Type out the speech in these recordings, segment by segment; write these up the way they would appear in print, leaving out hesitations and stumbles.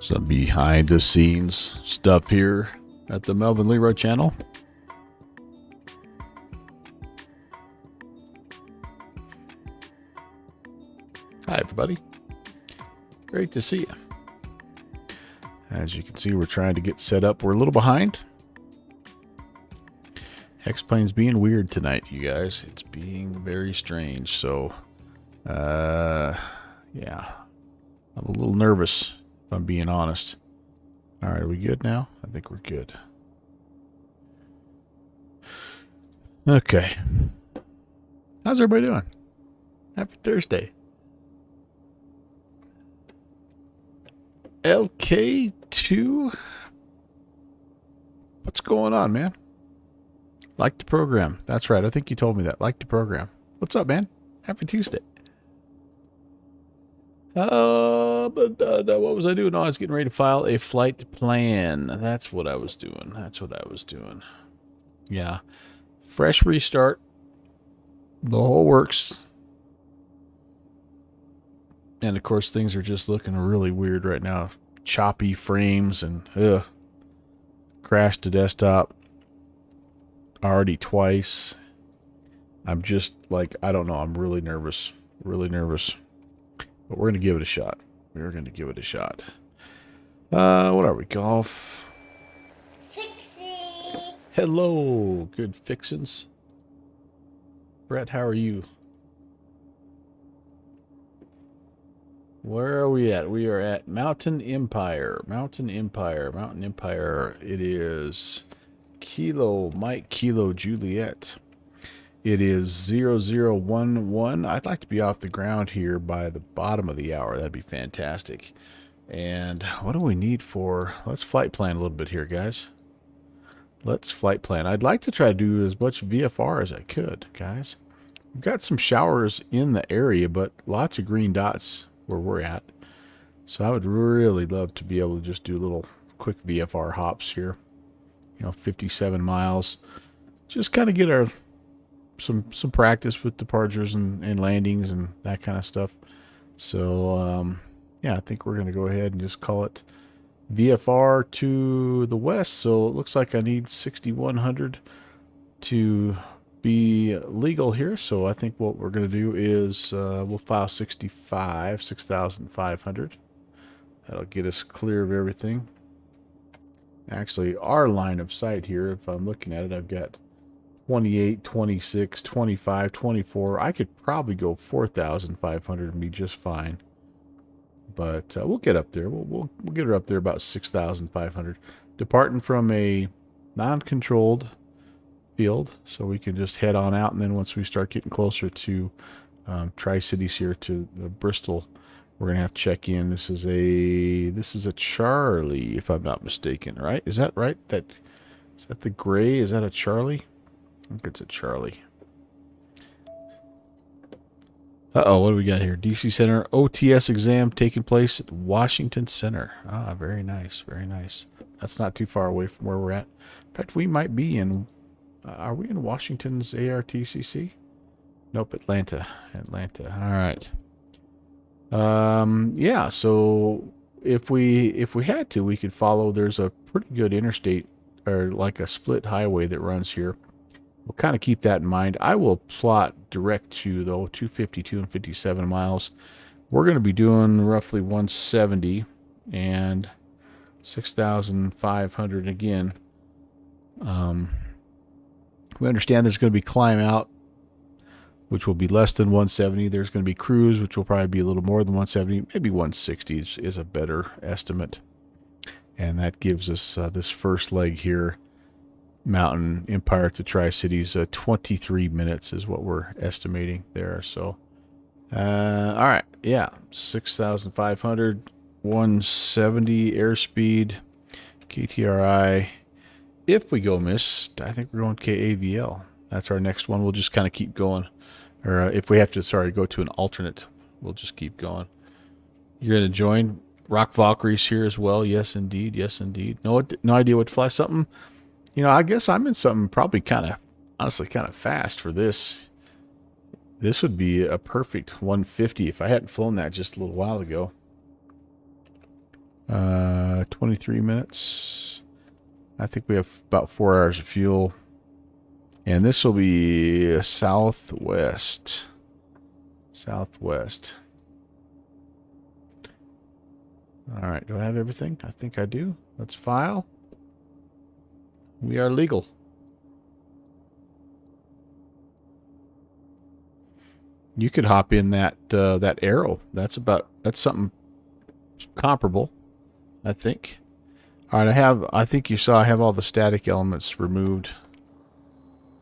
Some behind the scenes stuff here at the Melvin Leroy channel. Hi everybody. Great to see you. As you can see, we're trying to get set up. We're a little behind. X-Plane's being weird tonight, you guys. It's being very strange. So, yeah. I'm a little nervous, if I'm being honest. All right, are we good now? I think we're good. Okay. How's everybody doing? Happy Thursday. LK2? What's going on, man? Like the program. That's right. I think you told me that. Like the program. What's up, man? Happy Tuesday. What was I doing? No, I was getting ready to file a flight plan. That's what I was doing. Yeah. Fresh restart. The whole works. And of course, things are just looking really weird right now. Choppy frames and crashed to desktop already twice. I'm just like, I don't know. I'm really nervous. Really nervous. But we're going to give it a shot. We're going to give it a shot. What are we? Golf? Fixie. Hello. Good fixins. Brett, how are you? Where are we at? We are at Mountain Empire. Mountain Empire. Mountain Empire. It is Kilo Mike Kilo Juliet. It is 0011. I'd like to be off the ground here by the bottom of the hour. That'd be fantastic. And what do we need for... Let's flight plan a little bit here, guys. Let's flight plan. I'd like to try to do as much VFR as I could, guys. We've got some showers in the area, but lots of green dots where we're at. So I would really love to be able to just do little quick VFR hops here. You know, 57 miles. Just kind of get our some practice with departures and landings and that kind of stuff. So, yeah, I think we're going to go ahead and just call it VFR to the west. So it looks like I need 6,100 to be legal here. So I think what we're going to do is we'll file 6,500. That'll get us clear of everything. Actually, our line of sight here, if I'm looking at it, I've got 28, 26, 25, 24. I could probably go 4,500 and be just fine. But we'll get up there. We'll get her up there about 6,500. Departing from a non-controlled field, so we can just head on out. And then once we start getting closer to Tri-Cities here to Bristol, we're gonna have to check in. This is a Charlie, if I'm not mistaken, right? Is that right? Is that the gray? Is that a Charlie? I think it's a Charlie. Uh-oh, what do we got here? DC Center OTS exam taking place at Washington Center. Ah, very nice, very nice. That's not too far away from where we're at. In fact, we might be in... are we in Washington's ARTCC? Nope, Atlanta. Atlanta. All right. Yeah, so if we had to, we could follow. There's a pretty good interstate, or like a split highway that runs here. We'll kind of keep that in mind. I will plot direct to, though, 252 and 57 miles. We're going to be doing roughly 170 and 6,500 again. We understand there's going to be climb out, which will be less than 170. There's going to be cruise, which will probably be a little more than 170. Maybe 160 is a better estimate. And that gives us this first leg here, Mountain Empire to Tri-Cities, 23 minutes is what we're estimating there. So, all right, yeah, 6,500, 170 airspeed, KTRI. If we go missed, I think we're going KAVL. That's our next one. We'll just kind of keep going. Or if we have to, go to an alternate, we'll just keep going. You're going to join Rock Valkyries here as well. Yes, indeed. Yes, indeed. No idea what to fly. Something, you know, I guess I'm in something probably honestly kind of fast for this. This would be a perfect 150 if I hadn't flown that just a little while ago. 23 minutes. I think we have about 4 hours of fuel. And this will be southwest. Southwest. All right, do I have everything? I think I do. Let's file. We are legal. You could hop in that that arrow. That's something comparable, I think. All right, I think you saw I have all the static elements removed.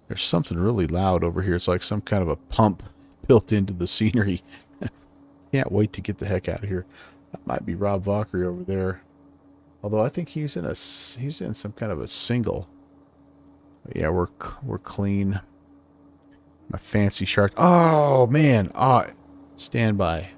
There's something really loud over here. It's like some kind of a pump built into the scenery. Can't wait to get the heck out of here. That might be Rob Valkyrie over there. Although I think he's in some kind of a single. But yeah, we're clean. My fancy shark. Oh man! Oh, stand by.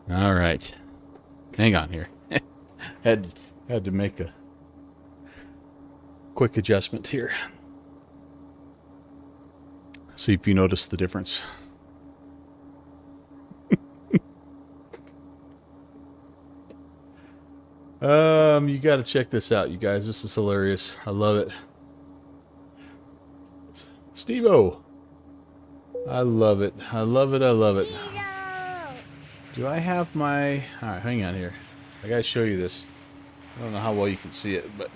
All right. Hang on here. had to make a quick adjustment here. See if you notice the difference. You got to check this out, you guys. This is hilarious. I love it. Steve-O. I love it. I love it. I love it. Do I have my... Alright, hang on here. I gotta show you this. I don't know how well you can see it, but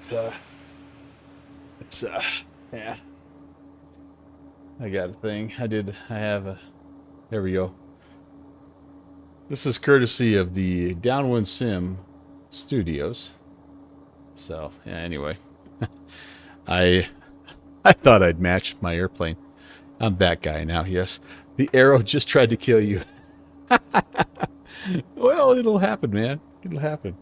it's yeah. I got a thing. I have a... There we go. This is courtesy of the Downwind Sim Studios. So, yeah, anyway. I thought I'd matched my airplane. I'm that guy now, yes. The arrow just tried to kill you. Well, it'll happen, man. It'll happen.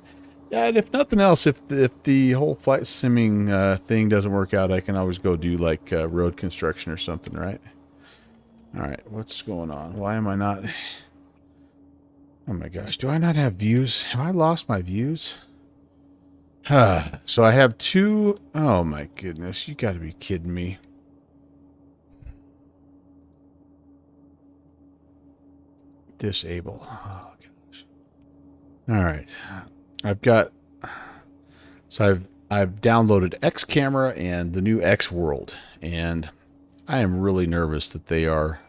Yeah, and if nothing else, if the whole flight simming thing doesn't work out, I can always go do like road construction or something, right? All right, what's going on? Why am I not... Oh my gosh, do I not have views? Have I lost my views? So I have two... Oh my goodness, you gotta be kidding me. Disable. Oh gosh. All right, I've got... So I've downloaded X Camera and the new X World, and I am really nervous that they are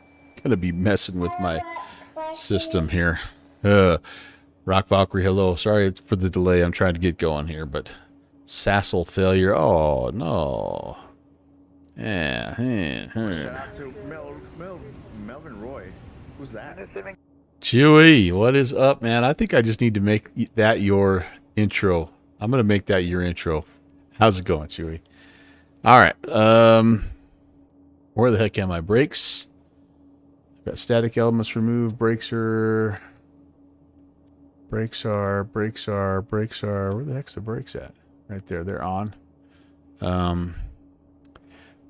gonna be messing with my system here. Rock Valkyrie, hello. Sorry for the delay. I'm trying to get going here, but Sassel failure. Oh no. Yeah. Shout out to Melvin Roy. Who's that? Chewy, what is up, man? I think I just need to make that your intro. I'm gonna make that your intro. How's it going, Chewy? All right. Where the heck am I? Brakes. Got static elements removed. Brakes are. Brakes are. Where the heck's the brakes at? Right there. They're on.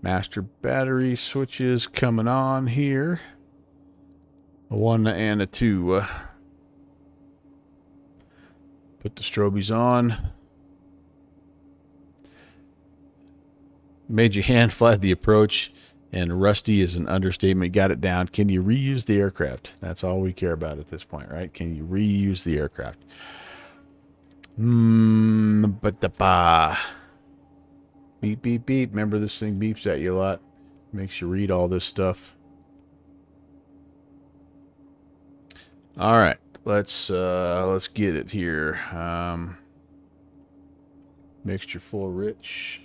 Master battery switches coming on here. A 1 and a 2. Put the strobies on. Made your hand fly the approach, and rusty is an understatement. Got it down. Can you reuse the aircraft? That's all we care about at this point, right? Can you reuse the aircraft? But the beep beep beep. Remember, this thing beeps at you a lot. Makes you read all this stuff. All right, let's get it here. Mixture full rich.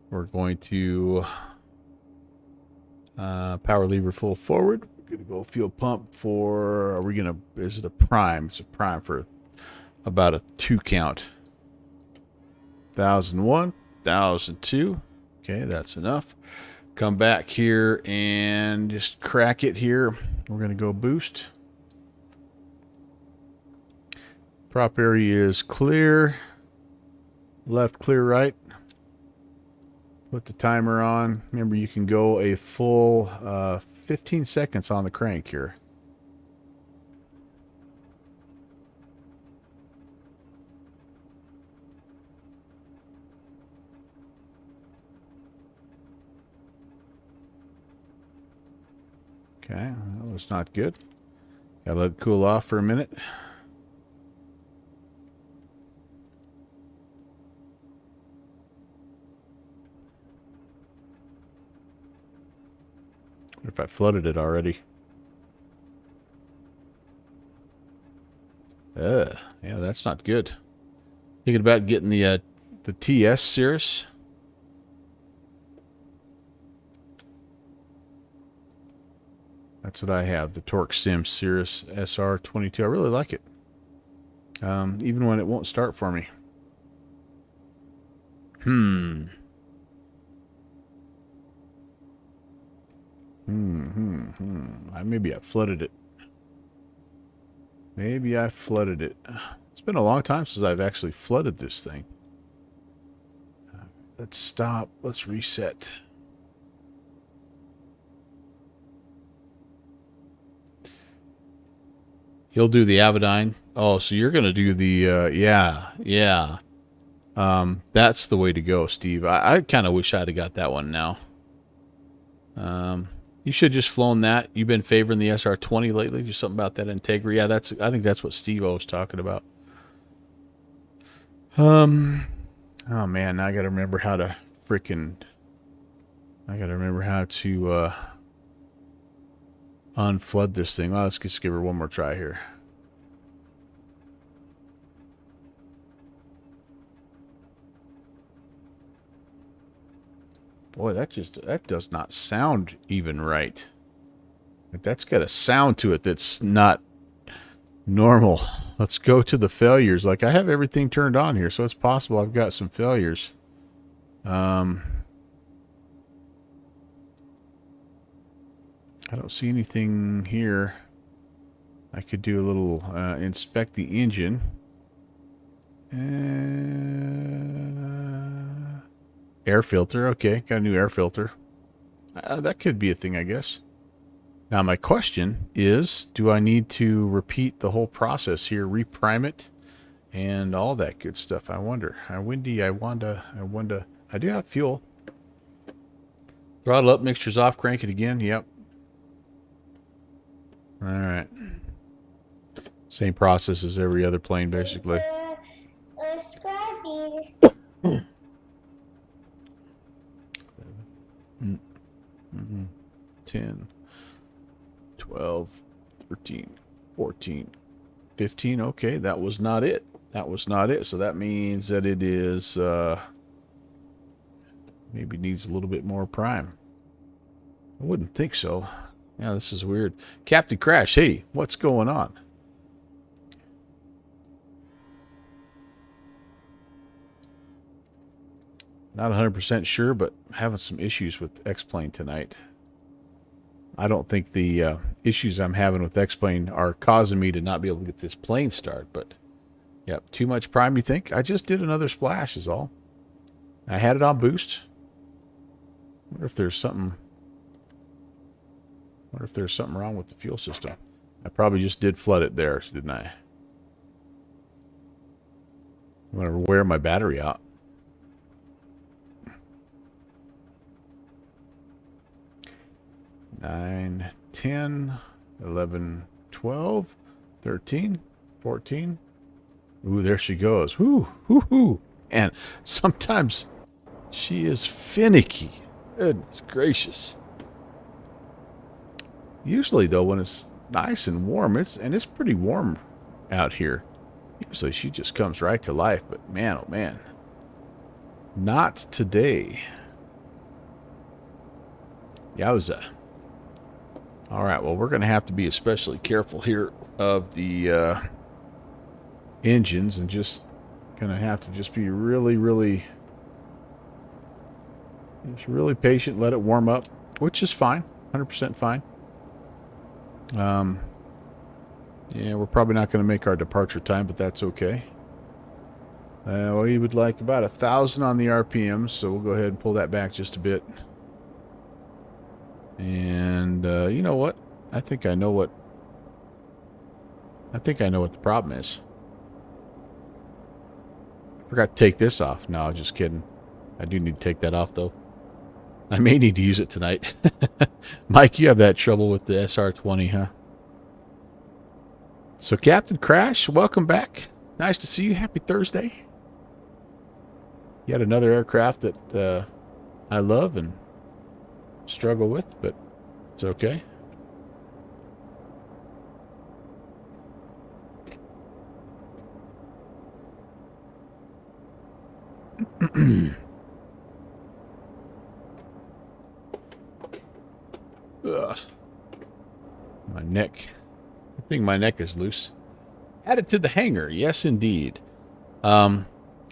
We're going to power lever full forward. We're gonna go fuel pump for. Are we gonna? Is it a prime? It's a prime for about a 2 count. 1001, 1002. Okay, that's enough. Come back here and just crack it here. We're gonna go boost. Prop area is clear. Left, clear, right. Put the timer on. Remember, you can go a full 15 seconds on the crank here. Okay, that was not good. Gotta let it cool off for a minute. If I flooded it already. Yeah, that's not good. Thinking about getting the TS Cirrus. That's what I have, the TorqueSim Cirrus SR22. I really like it. Even when it won't start for me. Maybe I flooded it. Maybe I flooded it. It's been a long time since I've actually flooded this thing. Let's stop. Let's reset. He'll do the Avidyne. Oh, so you're going to do the, yeah. That's the way to go, Steve. I kind of wish I'd have got that one now. You should have just flown that. You've been favoring the SR20 lately. Just something about that integrity. Yeah, I think that's what Steve was talking about. Oh man, now I gotta remember how to unflood this thing. Well, let's just give her one more try here. Boy, that does not sound even right. Like, that's got a sound to it that's not normal. Let's go to the failures. Like, I have everything turned on here, so it's possible I've got some failures. I don't see anything here. I could do a little inspect the engine. Air filter. Okay, got a new air filter. That could be a thing, I guess. Now, my question is, do I need to repeat the whole process here, reprime it, and all that good stuff? I wonder. I wonder. I do have fuel. Throttle up, mixture's off, crank it again. Yep. All right. Same process as every other plane, basically. Scrappy. 10, 12, 13, 14, 15. Okay, that was not it. That was not it. So that means that it is, maybe needs a little bit more prime. I wouldn't think so. Yeah, this is weird. Captain Crash, hey, what's going on? Not 100% sure, but having some issues with X-Plane tonight. I don't think the issues I'm having with X-Plane are causing me to not be able to get this plane started. But, yep, too much prime, you think? I just did another splash is all. I had it on boost. Wonder if there's something wrong with the fuel system. I probably just did flood it there, didn't I? I'm going to wear my battery out. Nine, 10, 11, 12, 13, 14. Ooh, there she goes. Whoo, whoo, whoo. And sometimes she is finicky. Goodness gracious. Usually, though, when it's nice and warm, it's pretty warm out here. Usually she just comes right to life, but man, oh man. Not today. Yowza. All right, well, we're going to have to be especially careful here of the engines and just going to have to just be really patient, let it warm up, which is fine, 100% fine. Yeah, we're probably not going to make our departure time, but that's okay. We would like about 1,000 on the RPMs, so we'll go ahead and pull that back just a bit. And you know what? I think I know what the problem is. I forgot to take this off. No, just kidding. I do need to take that off, though. I may need to use it tonight. Mike, you have that trouble with the SR20, huh? So, Captain Crash, welcome back. Nice to see you. Happy Thursday. Yet another aircraft that I love and struggle with, but it's okay. Ugh. My neck. I think my neck is loose. Added to the hangar. Yes, indeed. Yeah,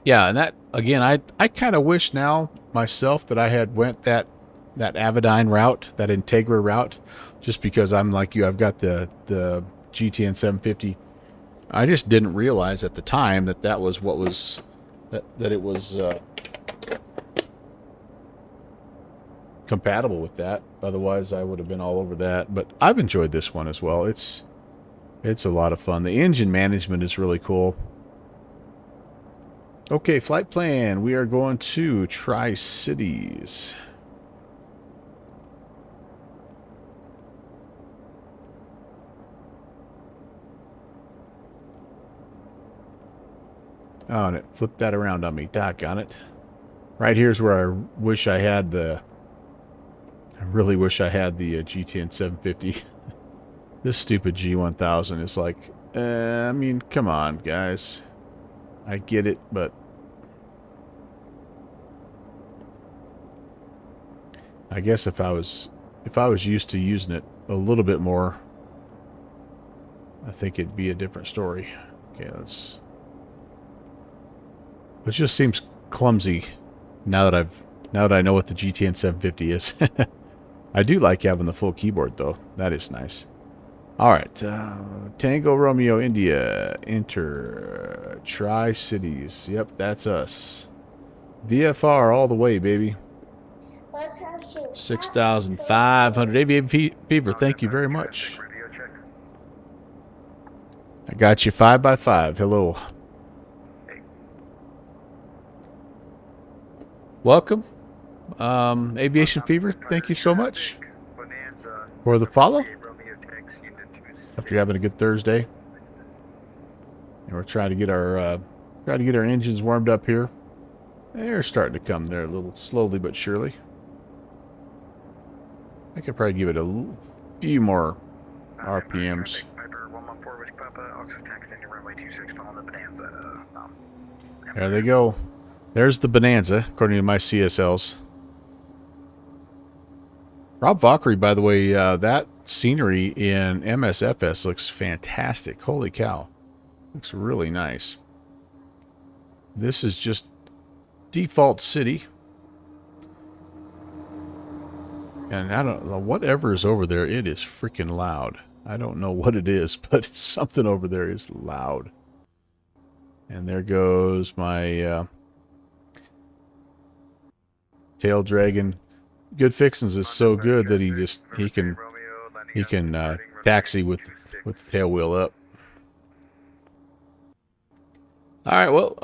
and that, again, I kind of wish now myself that I had went that Avidyne route, that Integra route, just because I'm like you. I've got the GTN 750. I just didn't realize at the time that was what was, that it was compatible with that. Otherwise, I would have been all over that. But I've enjoyed this one as well. It's a lot of fun. The engine management is really cool. Okay, flight plan. We are going to Tri-Cities. Oh, and it flipped that around on me. Doggone it. Right here's where I wish I had the... I really wish I had the GTN 750. This stupid G1000 is like... I mean, come on, guys. I get it, but... I guess if I was used to using it a little bit more, I think it'd be a different story. Okay, let's... It just seems clumsy now that I know what the GTN 750 is. I do like having the full keyboard though. That is nice. All right, Tango Romeo India, enter Tri-Cities. Yep, that's us. VFR all the way, baby. 6,500 Aviation Fever. Thank you very much. I got you 5x5. Hello. Welcome. Aviation Fever, thank you so much for the follow. Hope you're having a good Thursday. And we're trying to get our engines warmed up here. They're starting to come there a little slowly but surely. I could probably give it a few more RPMs. There they go. There's the Bonanza, according to my CSLs. Rob Valkyrie, by the way, that scenery in MSFS looks fantastic. Holy cow. Looks really nice. This is just default city. And I don't know, whatever is over there, it is freaking loud. I don't know what it is, but something over there is loud. And there goes my tail dragon. Good Fixins is so good that he can taxi with the tail wheel up. All right, well,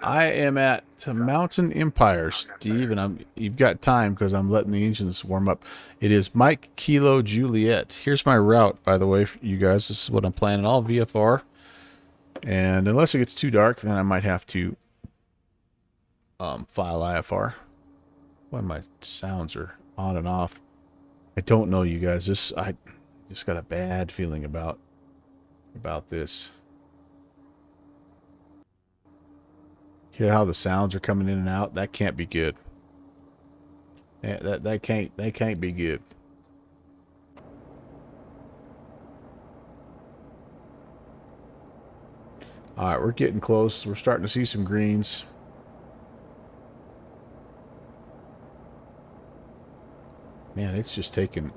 I am at Mountain Empire, Steve, and you've got time because I'm letting the engines warm up. It is Mike Kilo Juliet. Here's my route, by the way, for you guys. This is what I'm planning, all VFR. And unless it gets too dark, then I might have to file IFR. When my sounds are on and off. I don't know, you guys. I just got a bad feeling about this. Hear how the sounds are coming in and out? That can't be good. That can't be good. All right, we're getting close. We're starting to see some greens. Man, it is taking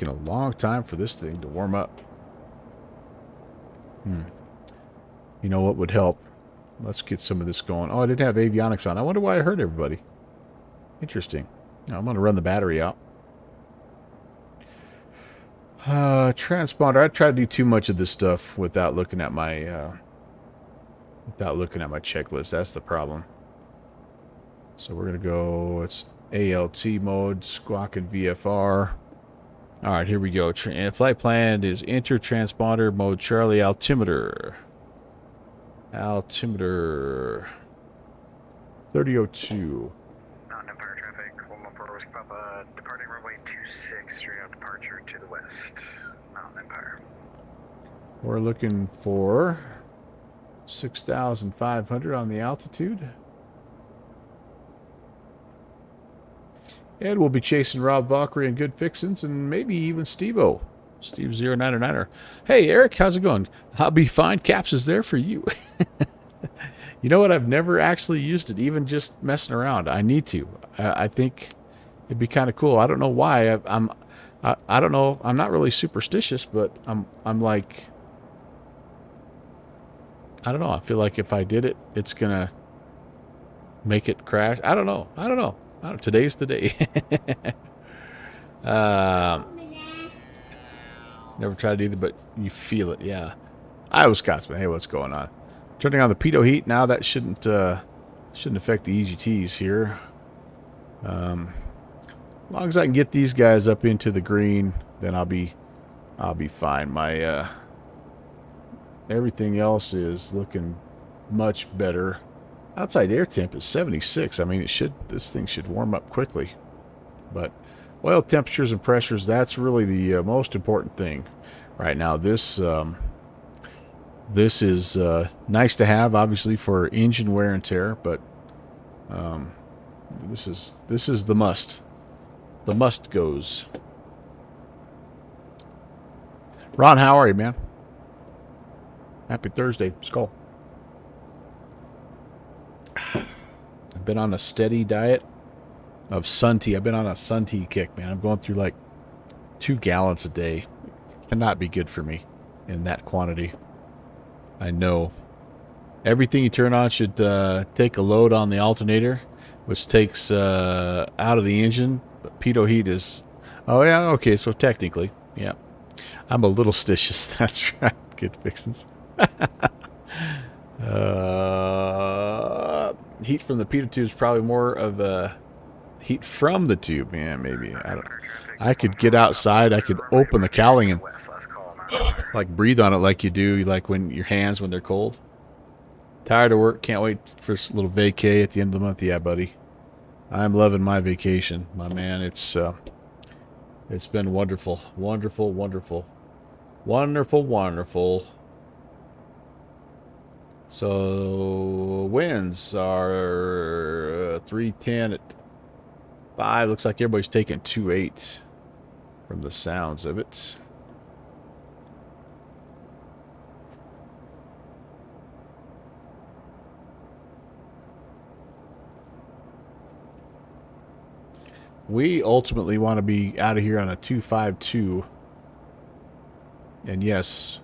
a long time for this thing to warm up. You know what would help? Let's get some of this going. Oh, I didn't have avionics on. I wonder why I hurt everybody. Interesting. Now, I'm going to run the battery out. Transponder. I try to do too much of this stuff without looking at my checklist. That's the problem. So we're going to go, it's ALT mode, squawk and VFR. All right, here we go. Flight plan is enter transponder mode Charlie altimeter. Altimeter 3002. Mountain Empire traffic, 114 Whiskey Papa, departing runway 26, straight out departure to the west. Mountain Empire. We're looking for 6,500 on the altitude. And we'll be chasing Rob Valkyrie and Good Fixins and maybe even Steve-O. Steve 099er. Hey, Eric, how's it going? I'll be fine. Caps is there for you. You know what? I've never actually used it, even just messing around. I need to. I think it'd be kind of cool. I don't know why. I don't know. I'm not really superstitious, but I'm like, I don't know. I feel like if I did it, it's gonna make it crash. I don't know. Today's the day. Never tried it either, but you feel it, yeah. Iowa Scotsman, hey, what's going on? Turning on the pitot heat now. That shouldn't affect the EGTs here. As long as I can get these guys up into the green, then I'll be fine. My everything else is looking much better. Outside air temp is 76. I mean, this thing should warm up quickly. But oil temperatures and pressures, that's really the most important thing right now. This is nice to have, obviously, for engine wear and tear, but this is the must. The must goes. Ron, how are you, man? Happy Thursday. Skull. I've been on a steady diet of sun tea. I've been on a sun tea kick, man. I'm going through like 2 gallons a day. Cannot be good for me in that quantity. I know. Everything you turn on should take a load on the alternator, which takes out of the engine. But pitot heat is... Oh, yeah, okay, so technically, yeah. I'm a little stitious. That's right. Good fixins. Heat from the pitot tube is probably more of a heat from the tube. Yeah, maybe. I could get outside. I could open the cowling and like breathe on it like you do, like when your hands when they're cold. Tired of work. Can't wait for a little vacay at the end of the month. Yeah, buddy. I'm loving my vacation, my man. It's been wonderful, wonderful, wonderful, wonderful, wonderful. So winds are 310 at 5. Looks like everybody's taking 2.8 from the sounds of it. We ultimately want to be out of here on a 252. And yes,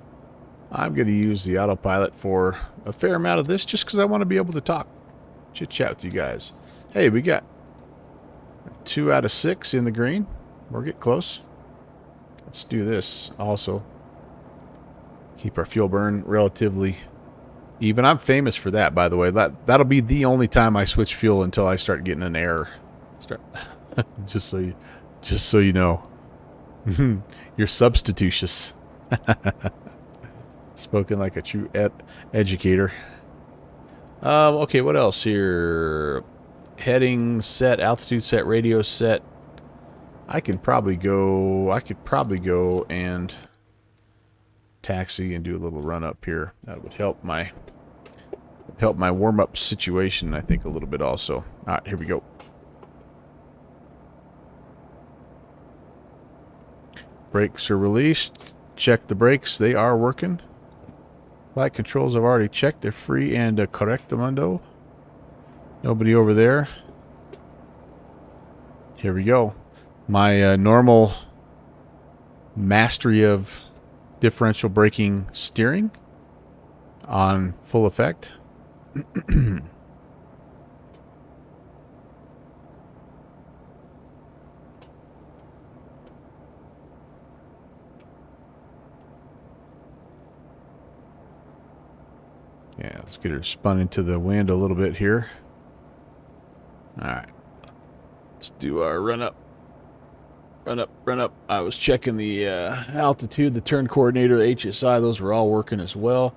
I'm going to use the autopilot for a fair amount of this just because I want to be able to talk, chit chat with you guys. Hey, we got 2 out of 6 in the green. We're getting close. Let's do this also. Keep our fuel burn relatively even. I'm famous for that, by the way. That'll be the only time I switch fuel until I start getting an error. just so you know. You're substitutious. Spoken like a true educator. Okay, what else here? Heading set, altitude set, radio set. I could probably go and taxi and do a little run up here. That would help my warm up situation, I think, a little bit also. All right, here we go. Brakes are released. Check the brakes. They are working. Flight controls I've already checked. They're free and correctamundo. Nobody over there. Here we go. My normal mastery of differential braking steering on full effect. Yeah, let's get her spun into the wind a little bit here. All right. Let's do our run up. Run up, run up. I was checking the altitude, the turn coordinator, the HSI. Those were all working as well.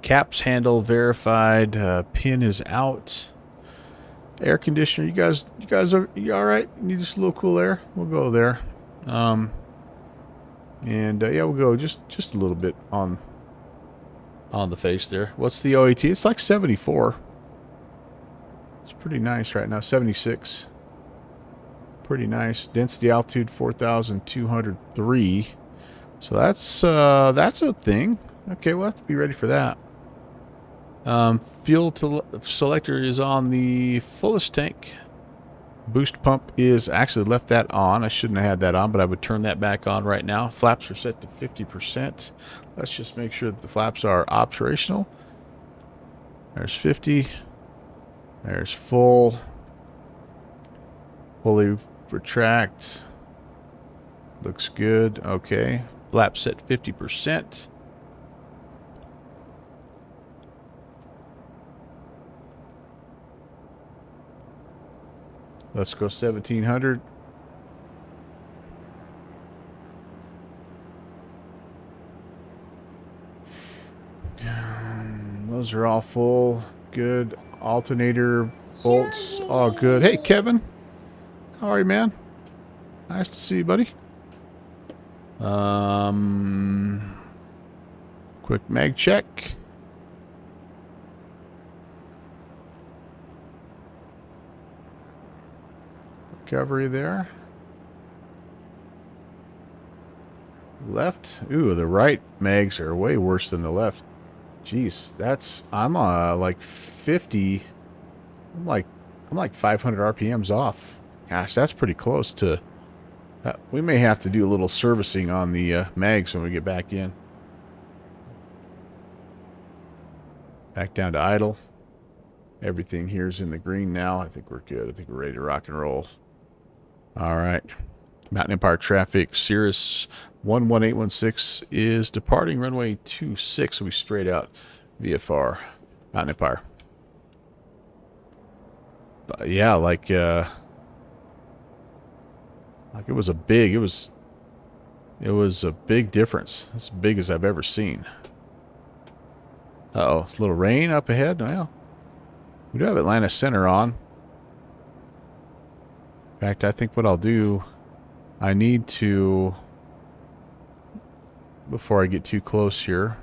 Caps handle verified. Pin is out. Air conditioner. You guys you all right? You need just a little cool air? We'll go there. Yeah, we'll go just a little bit on the face there. What's the OAT? It's like 74. It's pretty nice right now. 76. Pretty nice. Density altitude 4,203. So that's a thing. Okay, we'll have to be ready for that. Fuel selector is on the fullest tank. Boost pump is actually left that on. I shouldn't have had that on, but I would turn that back on right now. Flaps are set to 50%. Let's just make sure that the flaps are operational. There's 50. There's full. Fully retract. Looks good. Okay. Flap set 50%. Let's go 1700. Those are all full. Good. Alternator bolts. All good. Hey, Kevin. How are you, man? Nice to see you, buddy. Quick mag check. Recovery there. Left. Ooh, the right mags are way worse than the left. Jeez, I'm like 50. I'm like 500 RPMs off. Gosh, that's pretty close to that. We may have to do a little servicing on the mags when we get back in. Back down to idle. Everything here's in the green now. I think we're good. I think we're ready to rock and roll. All right. Mountain Empire traffic. Cirrus 11816 is departing runway 26. So we straight out VFR. Mountain Empire. But yeah, like it was a big, it was a big difference. As big as I've ever seen. Uh-oh, it's a little rain up ahead. Well, we do have Atlanta Center on. In fact, I think what I'll do, I need to, before I get too close here,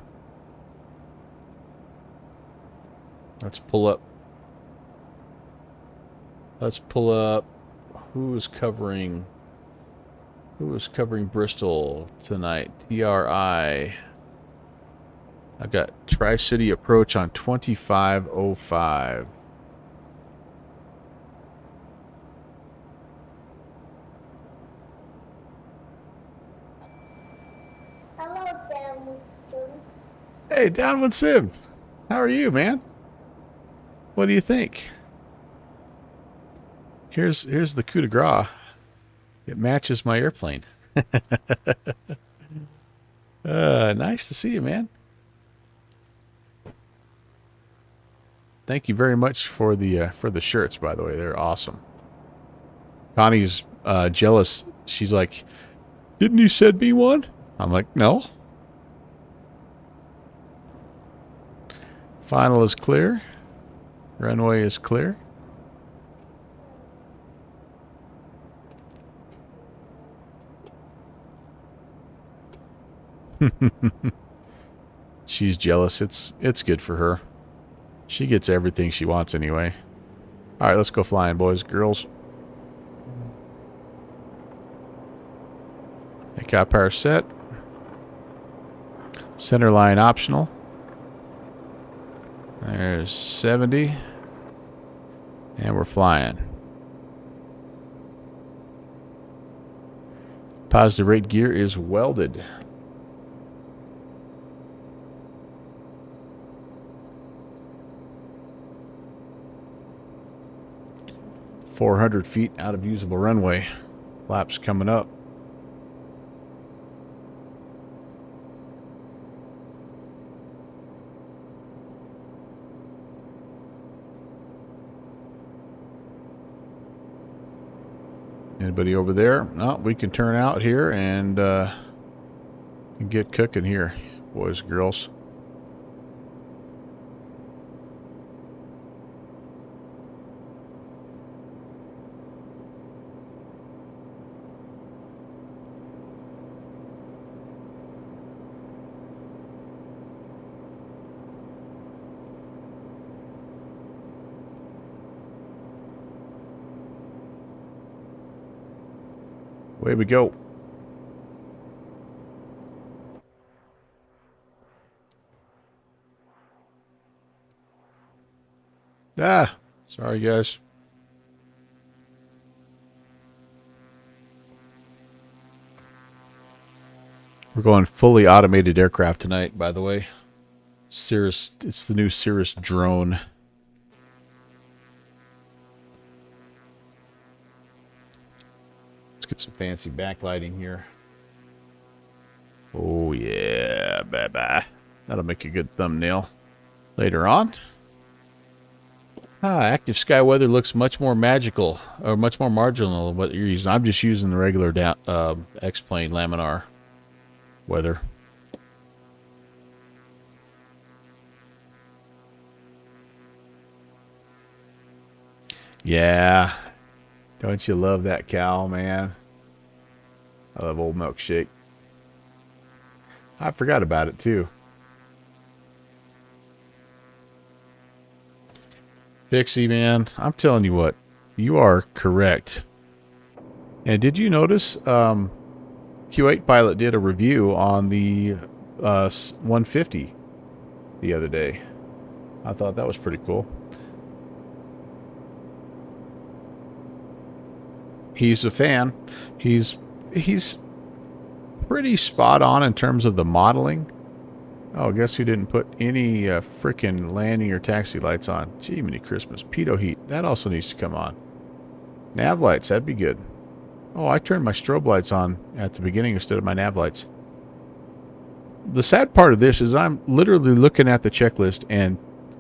let's pull up. Who is covering Bristol tonight? TRI. I've got Tri-City approach on 2505. Hey, Downwind Sim. How are you, man? What do you think? Here's the coup de grace. It matches my airplane. Nice to see you, man. Thank you very much for the shirts, by the way. They're awesome. Connie's jealous. She's like, "Didn't you send me one?" I'm like, "No." Final is clear. Runway is clear. She's jealous. It's good for her. She gets everything she wants anyway. All right, let's go flying, boys, girls. Cat power set. Center line optional. There's 70. And we're flying. Positive rate gear is welded. .400 feet out of usable runway. Flaps coming up. Anybody over there? No, we can turn out here and get cooking here, boys and girls. Away we go. Ah, sorry guys. We're going fully automated aircraft tonight, by the way. Cirrus, it's the new Cirrus drone. Let's get some fancy backlighting here. Oh yeah, bye-bye. That'll make a good thumbnail later on. Active sky weather looks much more magical, or much more marginal than what you're using. I'm just using the regular X-plane laminar weather. Yeah. Don't you love that cow, man? I love old milkshake. I forgot about it, too. Fixie, man, I'm telling you what, you are correct. And did you notice Q8 Pilot did a review on the 150 the other day? I thought that was pretty cool. He's a fan. He's pretty spot on in terms of the modeling. Oh, guess who didn't put any frickin' landing or taxi lights on? Gee, many Christmas. Pitot heat. That also needs to come on. Nav lights. That'd be good. Oh, I turned my strobe lights on at the beginning instead of my nav lights. The sad part of this is I'm literally looking at the checklist and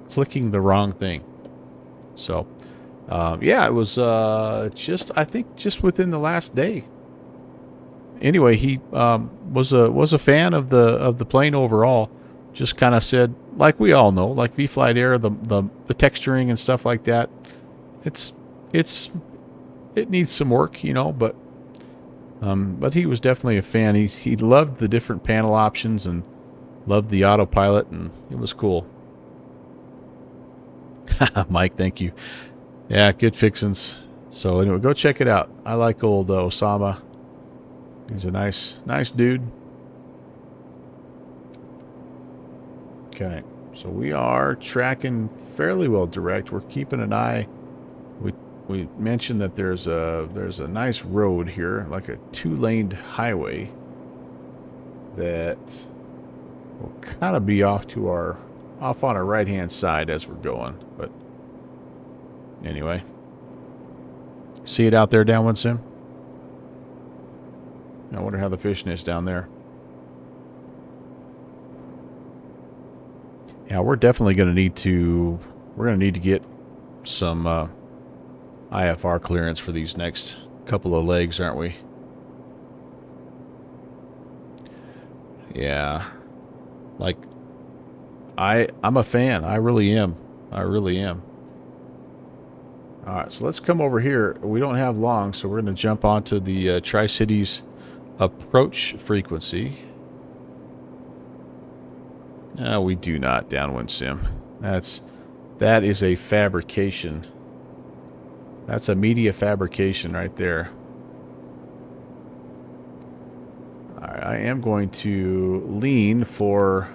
clicking the wrong thing. So, yeah, it was I think just within the last day. Anyway, he was a fan of the plane overall. Just kind of said, like we all know, like V-Flight Air, the texturing and stuff like that. It needs some work, you know, but he was definitely a fan. He loved the different panel options and loved the autopilot, and it was cool. Mike, thank you. Yeah, good fixins. So anyway, go check it out. I like old Osama. He's a nice dude. Okay, so we are tracking fairly well direct. We're keeping an eye. We mentioned that there's a nice road here, like a 2-laned highway that We'll kind of be off on our right-hand side as we're going. But anyway. See it out there, downwind sim? I wonder how the fishing is down there. Yeah, we're definitely going to need to... We're going to need to get some IFR clearance for these next couple of legs, aren't we? Yeah. Like, I'm a fan. I really am. I really am. Alright, so let's come over here. We don't have long, so we're going to jump onto the Tri-Cities approach frequency. No, we do not, downwind sim. That is a fabrication. That's a media fabrication right there. Alright, I am going to lean for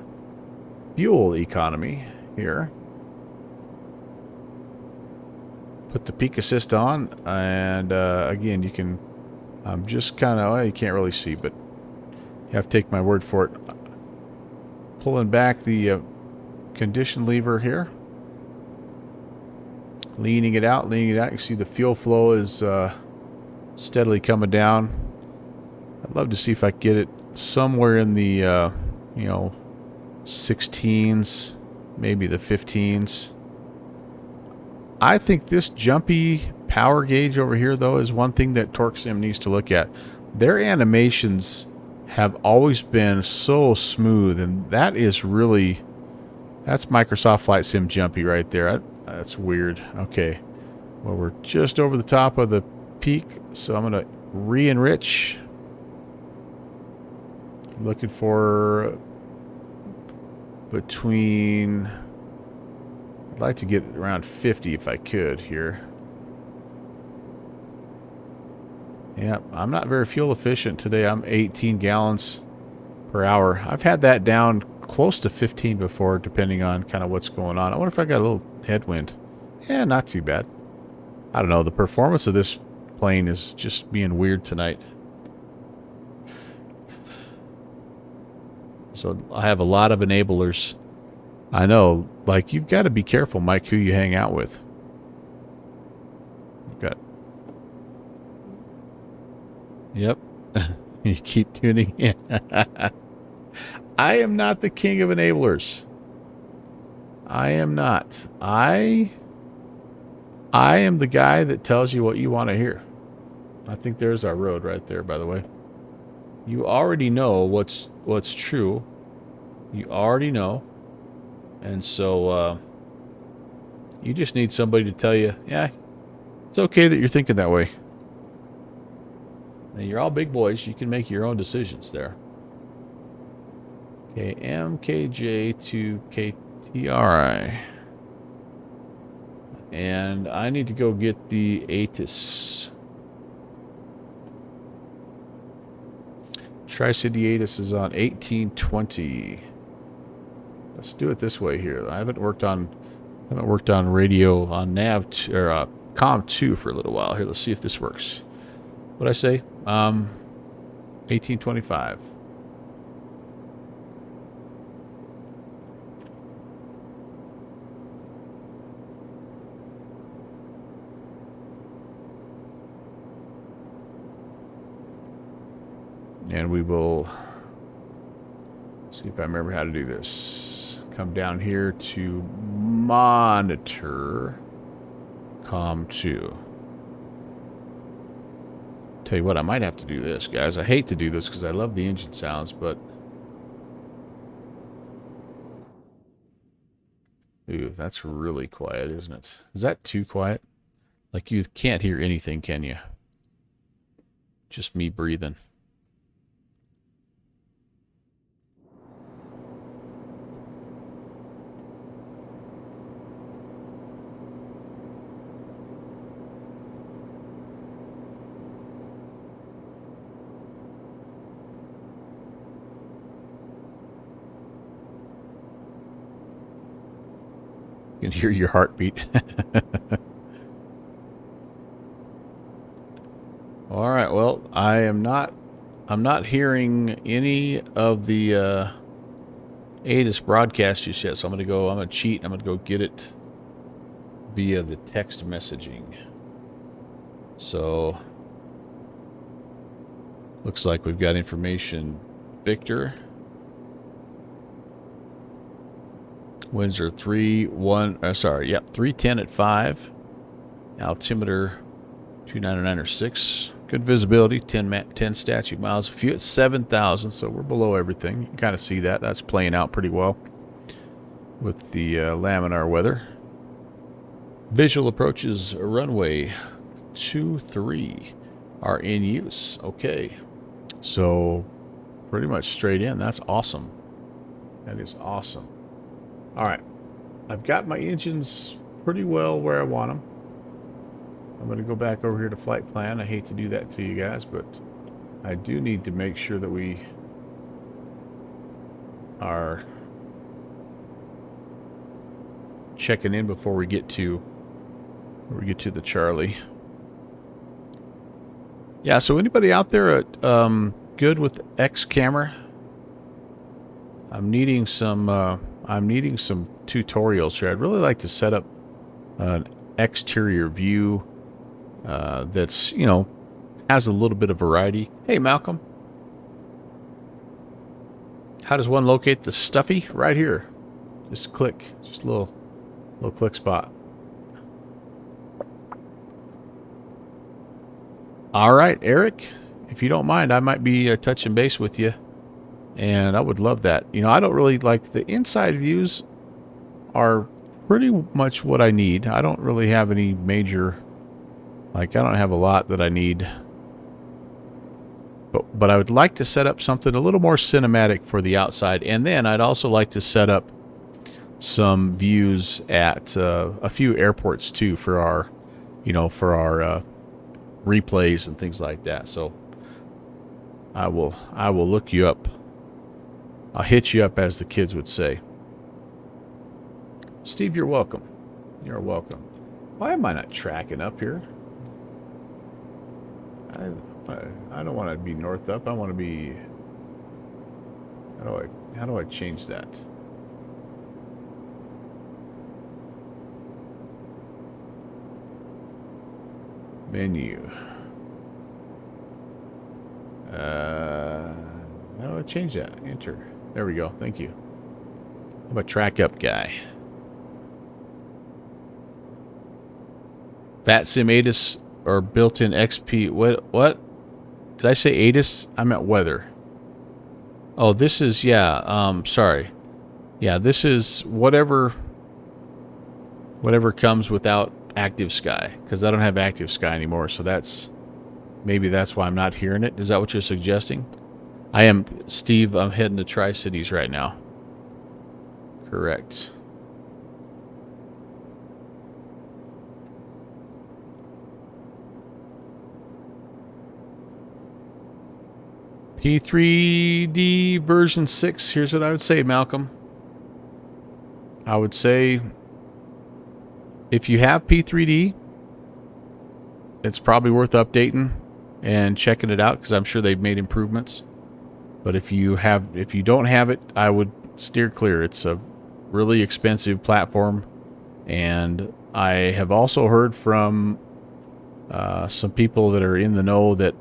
fuel economy here. Put the peak assist on, and again, you can... I'm just kind of... Well, you can't really see, but you have to take my word for it. Pulling back the condition lever here. Leaning it out, leaning it out. You see the fuel flow is steadily coming down. I'd love to see if I can get it somewhere in the, you know, 16s, maybe the 15s. I think this jumpy power gauge over here, though, is one thing that TorqueSim needs to look at. Their animations have always been so smooth, and that is really... That's Microsoft Flight Sim jumpy right there. That's weird. Okay. Well, we're just over the top of the peak, so I'm going to re-enrich. Looking for between... I'd like to get around 50 if I could here. Yeah, I'm not very fuel efficient today. I'm 18 gallons per hour. I've had that down close to 15 before, depending on kind of what's going on. I wonder if I got a little headwind. Yeah, not too bad. I don't know. The performance of this plane is just being weird tonight. So I have a lot of enablers. I know, like, you've got to be careful, Mike, who you hang out with. You've got... Yep. You keep tuning in. I am not the king of enablers. I am not. I am the guy that tells you what you want to hear. I think there's our road right there, by the way. You already know what's true. You already know. And so you just need somebody to tell you, yeah, it's okay that you're thinking that way. And you're all big boys. You can make your own decisions there. Okay, MKJ to KTRI. And I need to go get the ATIS. Tri-City ATIS is on 1820. Let's do it this way here. I haven't worked on radio on nav or com 2 for a little while. Here, let's see if this works. What'd I say? 1825. And we will see if I remember how to do this. Come down here to monitor com 2. Tell you what, I might have to do this, guys. I hate to do this because I love the engine sounds, but... Ooh, that's really quiet, isn't it? Is that too quiet? Like, you can't hear anything, can you? Just me breathing. You can hear your heartbeat. All right, well, I'm not hearing any of the ATIS broadcast just yet, so I'm gonna cheat. I'm gonna go get it via the text messaging. So looks like we've got information. Victor. Winds are 310 at 5. Altimeter 299 or 6. Good visibility, 10 statute miles. A few at 7,000, so we're below everything. You can kind of see that. That's playing out pretty well with the laminar weather. Visual approaches runway 23 are in use. Okay, so pretty much straight in. That's awesome. That is awesome. All right, I've got my engines pretty well where I want them. I'm going to go back over here to flight plan. I hate to do that to you guys, but I do need to make sure that we are checking in before we get to the Charlie. Yeah, so anybody out there good with X camera? I'm needing some tutorials here. I'd really like to set up an exterior view that's, you know, has a little bit of variety. Hey, Malcolm. How does one locate the stuffy? Right here. Just click. Just a little click spot. All right, Eric. If you don't mind, I might be touching base with you. And I would love that. You know, I don't really like the inside views are pretty much what I need. I don't really have any major, like I don't have a lot that I need. But I would like to set up something a little more cinematic for the outside. And then I'd also like to set up some views at a few airports too for our, you know, for our replays and things like that. So I will look you up. I'll hit you up, as the kids would say. Steve, you're welcome. You're welcome. Why am I not tracking up here? I don't want to be north up. I want to be... How do I change that? Menu. How do I change that? Enter. There we go. Thank you. I'm a track up guy. VATSIM ATIS or built-in XP. What? Did I say ATIS? I meant weather. Oh, this is, yeah, sorry. Yeah, this is whatever comes without active sky, because I don't have active sky anymore, so maybe that's why I'm not hearing it. Is that what you're suggesting? I am, Steve, I'm heading to Tri-Cities right now. Correct. P3D version 6, here's what I would say, Malcolm. I would say if you have P3D, it's probably worth updating and checking it out, because I'm sure they've made improvements. But if you don't have it, I would steer clear. It's a really expensive platform, and I have also heard from some people that are in the know that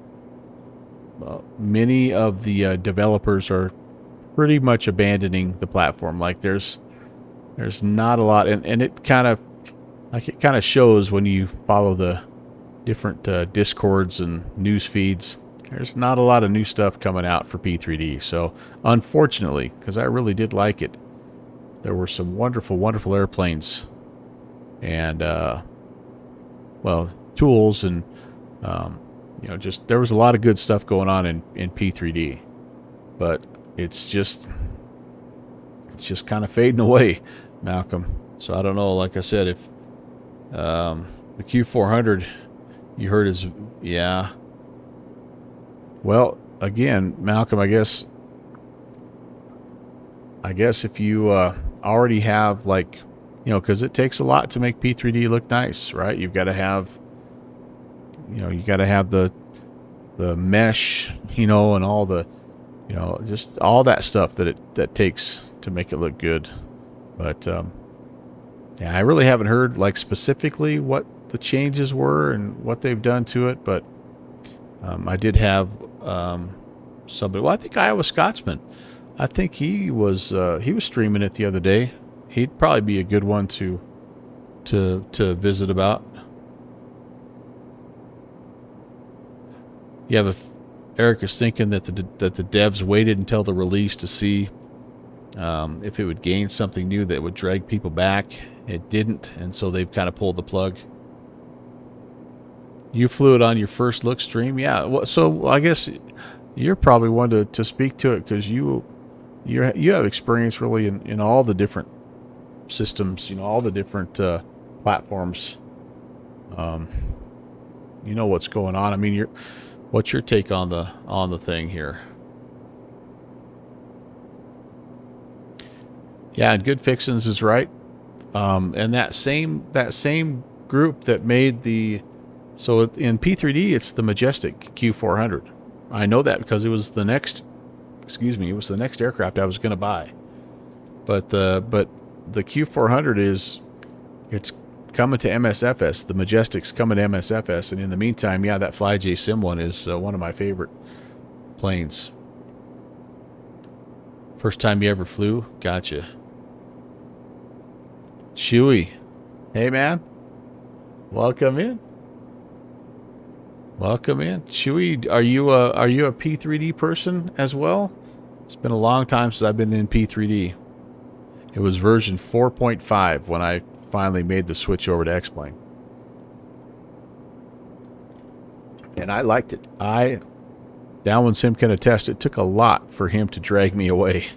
many of the developers are pretty much abandoning the platform. Like there's not a lot, and it kind of shows when you follow the different discords and news feeds. There's not a lot of new stuff coming out for P3D. So unfortunately, because I really did like it, there were some wonderful, wonderful airplanes and well, tools, and you know, just there was a lot of good stuff going on in P3D, but it's just kind of fading away, Malcolm. So I don't know. Like I said, if the Q400 you heard is, yeah. Well, again, Malcolm, I guess if you already have, like, you know, because it takes a lot to make P3D look nice, right? You've got to have, you know, you got to have the mesh, you know, and all the, you know, just all that stuff that takes to make it look good. But yeah, I really haven't heard like specifically what the changes were and what they've done to it. But I did have somebody. Well, I think Iowa Scotsman. I think he was streaming it the other day. He'd probably be a good one to visit about. Yeah, if Eric is thinking that the devs waited until the release to see if it would gain something new that would drag people back. It didn't, and so they've kind of pulled the plug. You flew it on your first look stream, yeah. So I guess you're probably one to speak to it because you have experience really in all the different systems, you know, all the different platforms. You know what's going on. I mean, what's your take on the thing here? Yeah, and Good Fixins is right. And that same group that made the, so in P3D it's the Majestic Q400. I know that because it was the next, it was the next aircraft I was going to buy. But the Q400 it's coming to MSFS. The Majestic's coming to MSFS, and in the meantime, yeah, that TorqueSim one is one of my favorite planes. First time you ever flew? Gotcha. Chewy, hey man, welcome in. Welcome in, Chewy. Are you a P3D person as well? It's been a long time since I've been in P3D. It was version 4.5 when I finally made the switch over to X-Plane, and I liked it. Downwind Sim can attest. It took a lot for him to drag me away.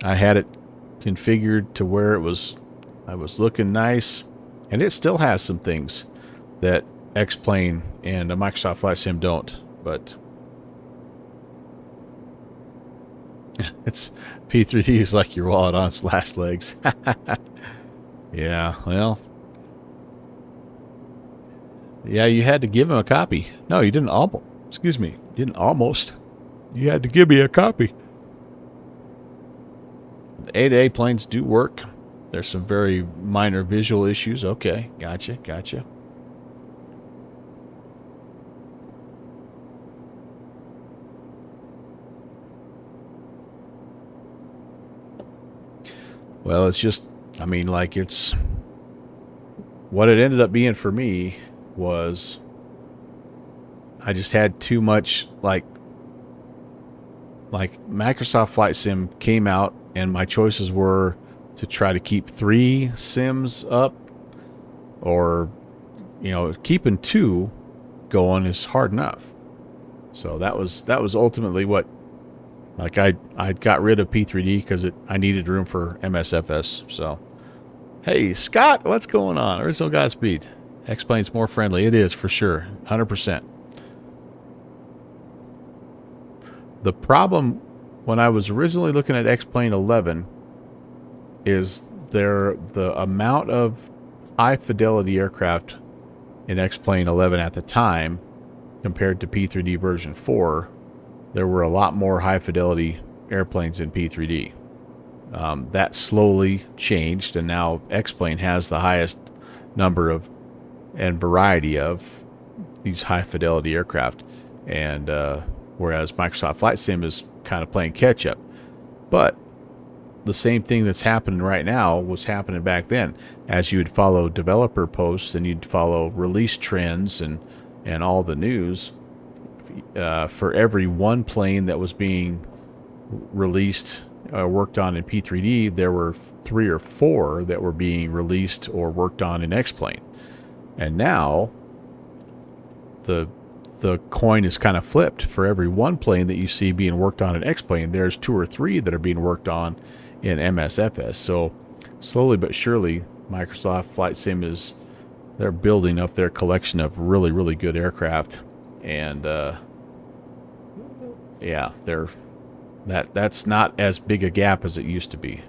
I had it configured to where I was looking nice, and it still has some things that X-Plane and a Microsoft Flight Sim don't, but it's P3D is like your wallet on its last legs. Yeah, well, yeah, you had to give him a copy. No, you didn't almost. Excuse me, you didn't almost. You had to give me a copy. The A-to-A planes do work. There's some very minor visual issues. Okay, gotcha. Well, it's just, I mean, like, it's, what it ended up being for me was I just had too much, like Microsoft Flight Sim came out, and my choices were to try to keep 3 sims up, or, you know, keeping 2 going is hard enough. So that was ultimately what, like, I got rid of P3D because I needed room for MSFS. So, hey Scott, what's going on? Original Godspeed. X-Plane's more friendly. It is for sure, 100%. The problem when I was originally looking at X-Plane 11 is the amount of high fidelity aircraft in X-Plane 11 at the time compared to P3D version 4. There were a lot more high fidelity airplanes in P3D. That slowly changed, and now X-Plane has the highest number of and variety of these high fidelity aircraft, and whereas Microsoft Flight Sim is kind of playing catch up. But the same thing that's happening right now was happening back then. As you would follow developer posts and you'd follow release trends and all the news, for every one plane that was being released, worked on in P3D, there were 3 or 4 that were being released or worked on in X-Plane. And now the coin is kind of flipped. For every one plane that you see being worked on in X-Plane, there's 2 or 3 that are being worked on in MSFS. So slowly but surely, Microsoft Flight Sim they're building up their collection of really, really good aircraft. And yeah, that's not as big a gap as it used to be.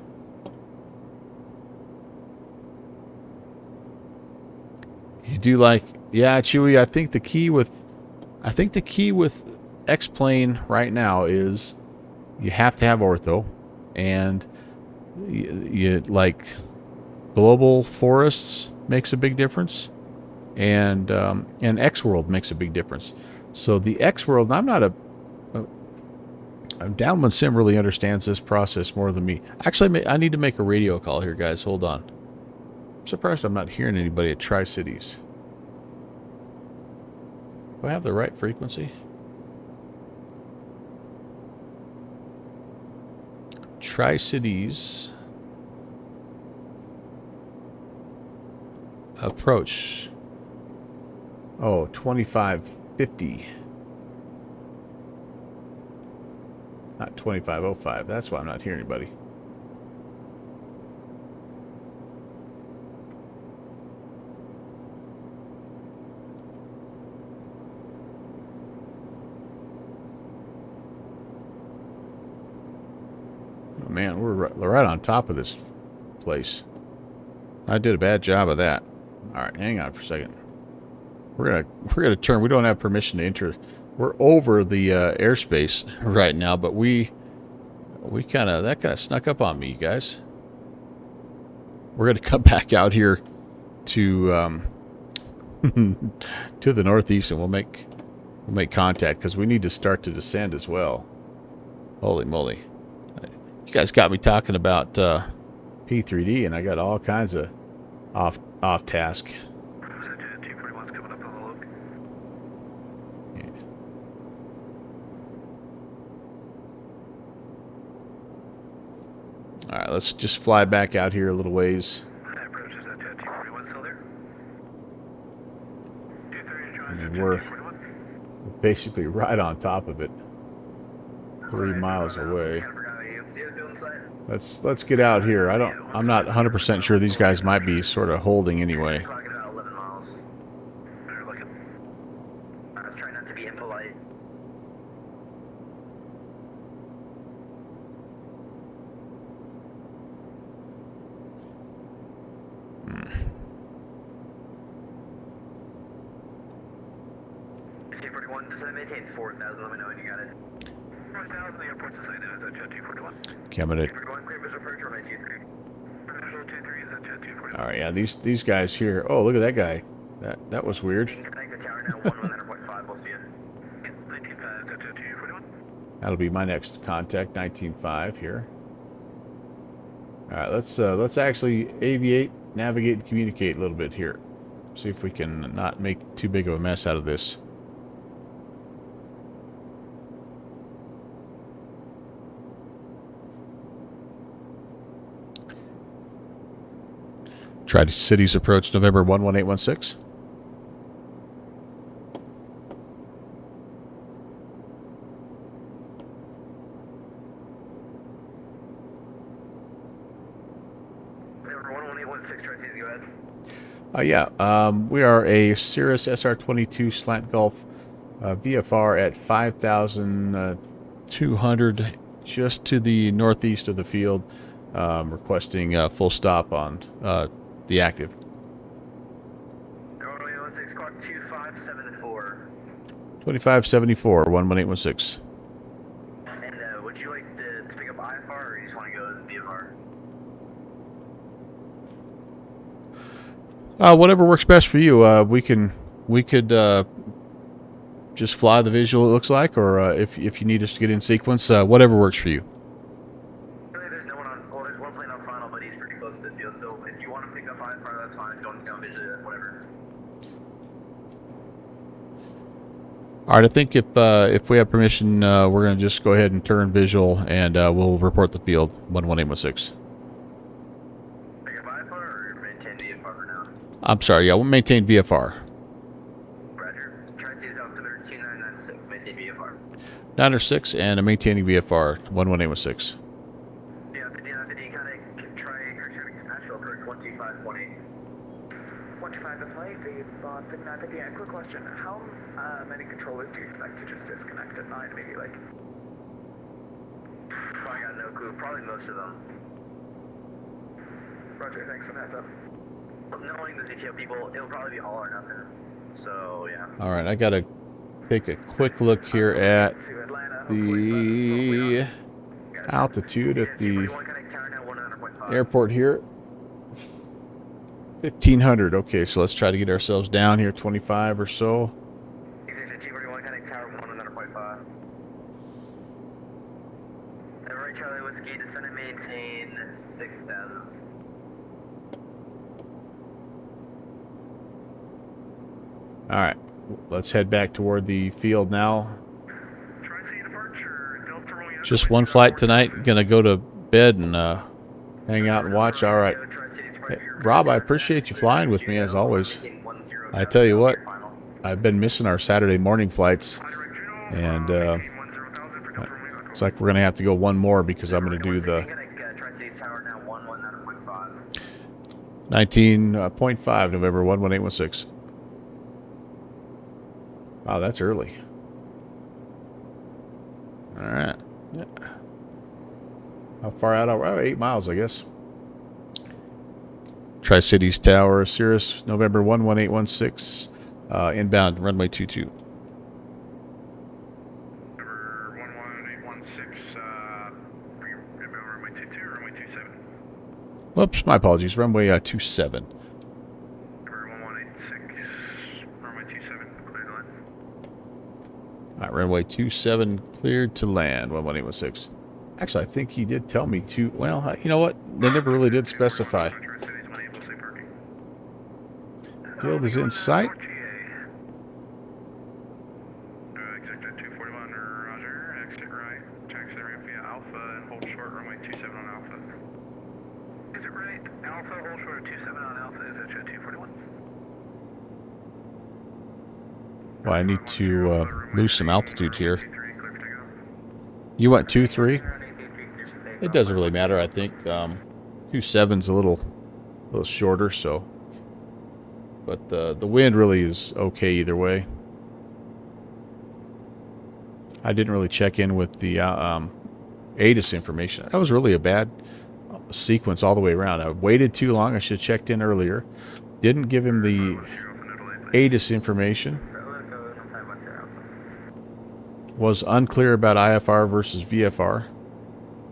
You do like, yeah, Chewy, I think the key with X-Plane right now is you have to have ortho, and you like global forests makes a big difference, and X world makes a big difference. So the X world, I'm not a Downwind Sim really understands this process more than me. Actually, I need to make a radio call here, guys. Hold on. I'm surprised I'm not hearing anybody at Tri-Cities. Do I have the right frequency? Tri-Cities approach. Oh, 2550. Not 2505. That's why I'm not hearing anybody. Oh man, we're right on top of this place. I did a bad job of that. All right, hang on for a second. We're gonna turn. We don't have permission to enter. We're over the airspace right now, but that kind of snuck up on me, you guys. We're gonna come back out here to to the northeast, and we'll make contact because we need to start to descend as well. Holy moly! You guys got me talking about P3D, and I got all kinds of off task. All right, let's just fly back out here a little ways. I mean, we're basically right on top of it, 3 miles away. Let's get out here. I'm not 100% sure these guys might be sort of holding anyway. I was trying not to be impolite. T41, just maintain 4,000. Let me know when you got it. 4,000, the airport's assigned now. Is that Jet 241? Okay, I'm gonna. All right, yeah, these guys here. Oh, look at that guy. That was weird. That'll be my next contact, 19.5 here. All right, let's actually aviate, navigate, and communicate a little bit here. See if we can not make too big of a mess out of this. Tri-Cities approach November 11816. Yeah, we are a Cirrus SR22 slant gulf VFR at 5,200 just to the northeast of the field, requesting full stop on the active. 2574, 11816. And would you like to pick up IFR, or you just want to go to VFR? Whatever works best for you. We could just fly the visual, it looks like, or if you need us to get in sequence, whatever works for you. Really, there's no one on. Well, there's one plane on final, but he's pretty close to the field. So if you want to pick up IFR, that's fine. If you want to go visually, that's whatever. All right, I think if we have permission, we're going to just go ahead and turn visual, and we'll report the field 11816. Pick up IFR or maintain VFR for now? I'm sorry, yeah, we'll maintain VFR. Roger. Tri-Cities altimeter 2996. Maintain VFR. 906 and maintaining VFR 11816. Yeah, 50 kind of try actual approach 12518. 125 is light, the 5950. And quick question, how many controllers do you expect to just disconnect at night, maybe like? I got no clue, probably most of them. Roger, thanks for the heads up. Knowing the ZTO people, it'll probably be all or nothing. So, yeah. All right, I got to take a quick look here at the altitude at the Airport here. 1500. Okay, so let's try to get ourselves down here. 25 or so. T41 connect tower 1 another 0.5. Every Charlie Whiskey, descend and maintain 6,000. All right, let's head back toward the field now. Just one flight tonight. Gonna go to bed and hang out and watch. All right, hey, Rob, I appreciate you flying with me as always. I tell you what, I've been missing our Saturday morning flights, and it's like we're gonna have to go one more because I'm gonna do the 19.5 November 11816. Wow, that's early. All right. Yeah. How far out? Oh, 8 miles, I guess. Tri-Cities Tower, Cirrus, November 11816, inbound, runway 22. Number 11816, runway 22 or runway 27? Whoops, my apologies. Runway 27. Number 1186, runway 27, clear to land. All right, runway 27 cleared to land, 11816. Actually, I think he did tell me to. Well, you know what? They never really did specify. Field is in sight. Exit at 241, roger. Exit right. Taxi ramp via Alpha and hold short runway 27 on Alpha. Is it right? Alpha, hold short at 27 on Alpha. Is it 241? Well, I need to lose some altitude here. You went 2-3? It doesn't really matter, I think. 2.7's a little shorter, so. But the wind really is okay either way. I didn't really check in with the ATIS information. That was really a bad sequence all the way around. I waited too long. I should have checked in earlier. Didn't give him the ATIS information. Was unclear about IFR versus VFR.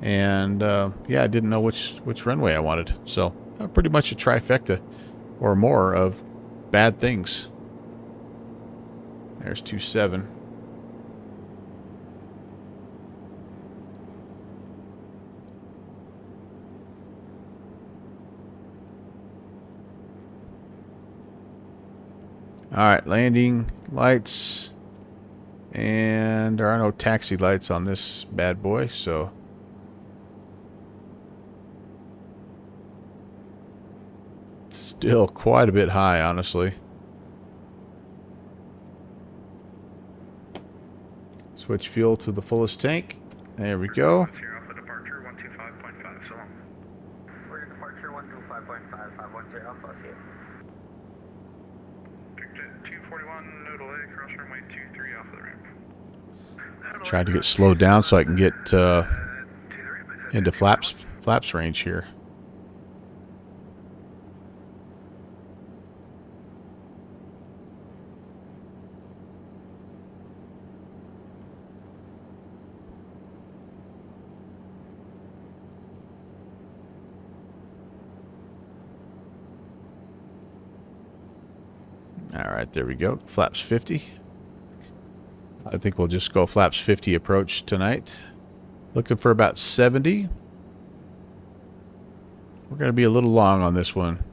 And yeah, I didn't know which runway I wanted. So pretty much a trifecta or more of bad things. There's 27. All right, landing lights. And there are no taxi lights on this bad boy, so still quite a bit high, honestly. Switch fuel to the fullest tank. There we go. Alpha departure 125.5, so long. We're departure 125.5, 510 Alpha, see you. Jet 241, no delay, cross runway 23 off the ramp. Trying to get slowed down so I can get into flaps range here. All right, there we go. Flaps 50. I think we'll just go flaps 50 approach tonight. Looking for about 70. We're going to be a little long on this one,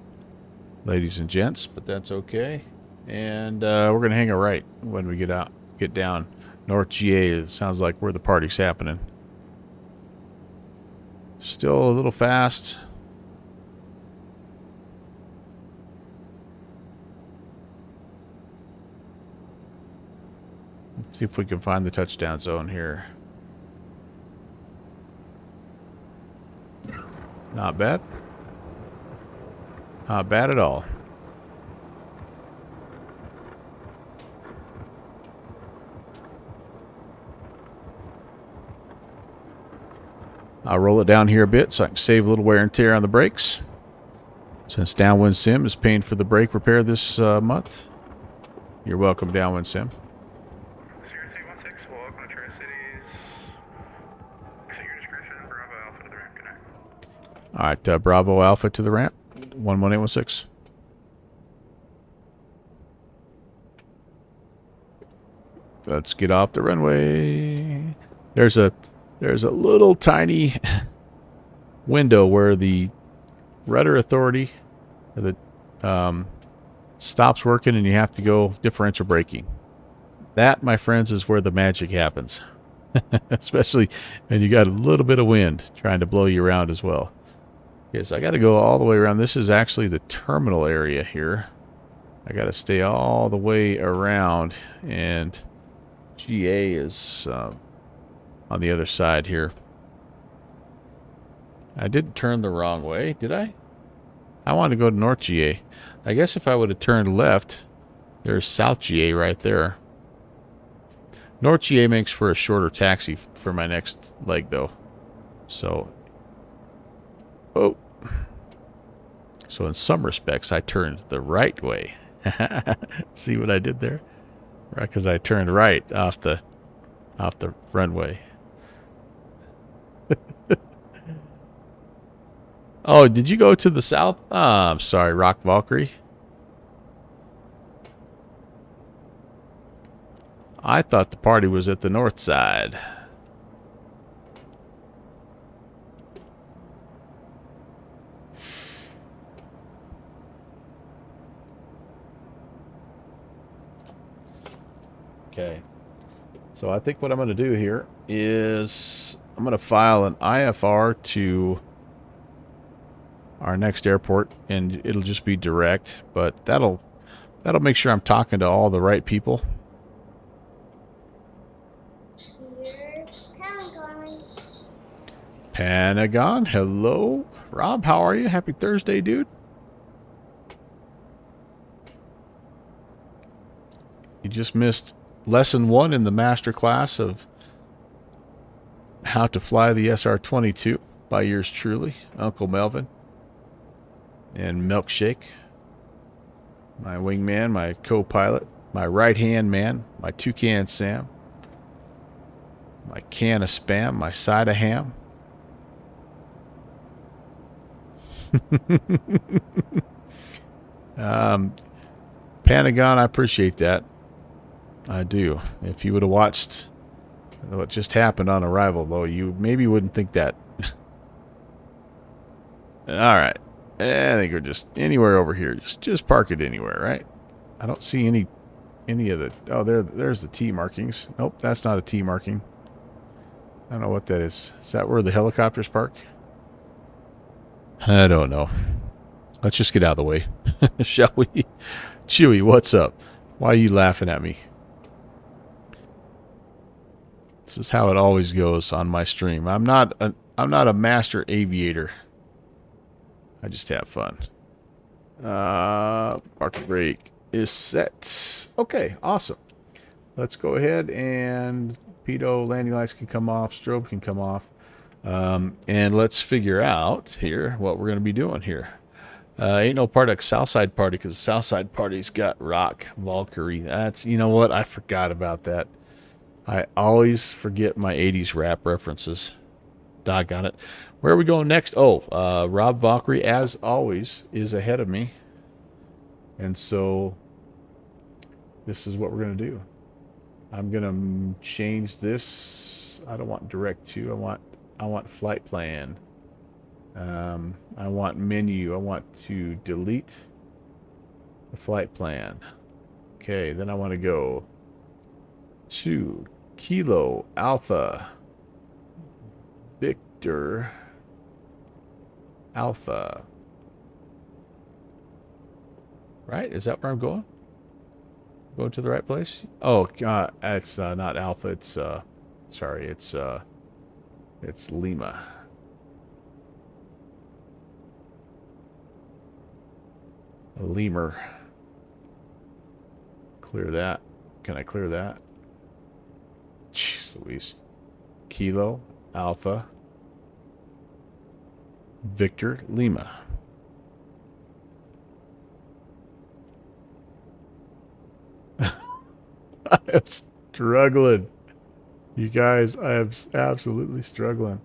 ladies and gents, but that's okay. And we're going to hang a right when we get down. North GA, it sounds like where the party's happening. Still a little fast. See if we can find the touchdown zone here. Not bad. Not bad at all. I'll roll it down here a bit so I can save a little wear and tear on the brakes. Since Downwind Sim is paying for the brake repair this month. You're welcome, Downwind Sim. Welcome to Tri-Cities. Exit your discretion, Bravo Alpha to the ramp, connect. All right, Bravo Alpha to the ramp. 11816. Let's get off the runway. There's a little tiny window where the rudder authority or the stops working and you have to go differential braking. That, my friends, is where the magic happens. Especially when you got a little bit of wind trying to blow you around as well. Yes, I got to go all the way around. This is actually the terminal area here. I got to stay all the way around, and GA is on the other side here. I didn't turn the wrong way, did I? I wanted to go to North GA. I guess if I would have turned left, there's South GA right there. North GA makes for a shorter taxi for my next leg, though. So, oh. So in some respects, I turned the right way. See what I did there? Right, because I turned right off the runway. Oh, did you go to the south? I'm sorry, Rock Valkyrie. I thought the party was at the north side. Okay. So I think what I'm going to do here is I'm going to file an IFR to our next airport, and it'll just be direct, but that'll make sure I'm talking to all the right people. Here's Pentagon. Pentagon, hello. Rob, how are you? Happy Thursday, dude. You just missed lesson 1 in the master class of how to fly the SR22 by yours truly, Uncle Melvin. And Milkshake, my wingman, my co-pilot, my right-hand man, my Toucan Sam, my can of Spam, my side of ham. Pentagon, I appreciate that. I do. If you would have watched what just happened on arrival, though, you maybe wouldn't think that. All right. I think we're just anywhere over here. Just park it anywhere, right? I don't see any of the... Oh, there's the T markings. Nope, that's not a T marking. I don't know what that is. Is that where the helicopters park? I don't know. Let's just get out of the way. Shall we? Chewy, what's up? Why are you laughing at me? This is how it always goes on my stream. I'm not a master aviator. I just have fun. Parking brake is set. Okay, awesome. Let's go ahead and pitot landing lights can come off, strobe can come off. And let's figure out here what we're going to be doing here. Ain't no part of Southside Party because Southside Party's got Rock Valkyrie. That's, you know what? I forgot about that. I always forget my 80s rap references. Doggone it. Where are we going next? Oh, Rob Valkyrie, as always, is ahead of me. And so this is what we're going to do. I'm going to change this. I don't want direct to. I want flight plan. I want menu. I want to delete the flight plan. Okay, then I want to go to Kilo Alpha Victor Alpha. Right? Is that where I'm going? Going to the right place? Oh, it's not Alpha. It's sorry. It's Lima. A lemur. Clear that. Can I clear that? Jeez Louise. Kilo Alpha Victor Lima. I am struggling. You guys, I am absolutely struggling.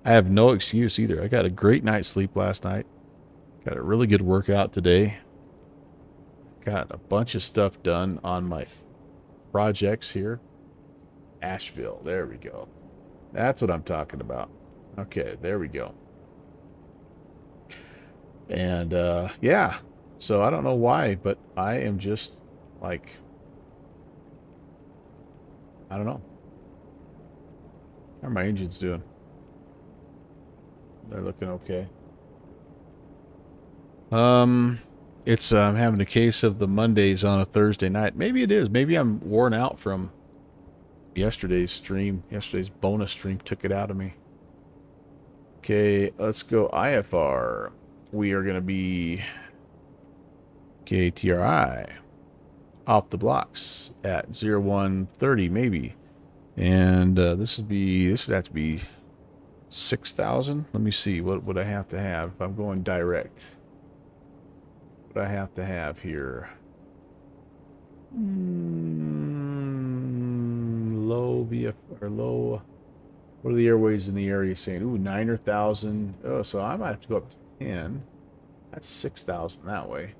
I have no excuse either. I got a great night's sleep last night. Got a really good workout today. Got a bunch of stuff done on my projects here. Asheville. There we go. That's what I'm talking about. Okay, there we go. And yeah. So I don't know why, but I am just like, I don't know. How are my engines doing? They're looking okay. It's I'm having a case of the Mondays on a Thursday night. Maybe it is. Maybe I'm worn out from yesterday's stream. Yesterday's bonus stream took it out of me. Okay, let's go IFR. We are going to be KTRI off the blocks at 0130 maybe. And this would have to be 6,000. Let me see, what would I have to have if I'm going direct? What I have to have here? Low VF or low. What are the airways in the area saying? Ooh, 9 or 1,000. Oh, so I might have to go up to 10. That's 6,000 that way.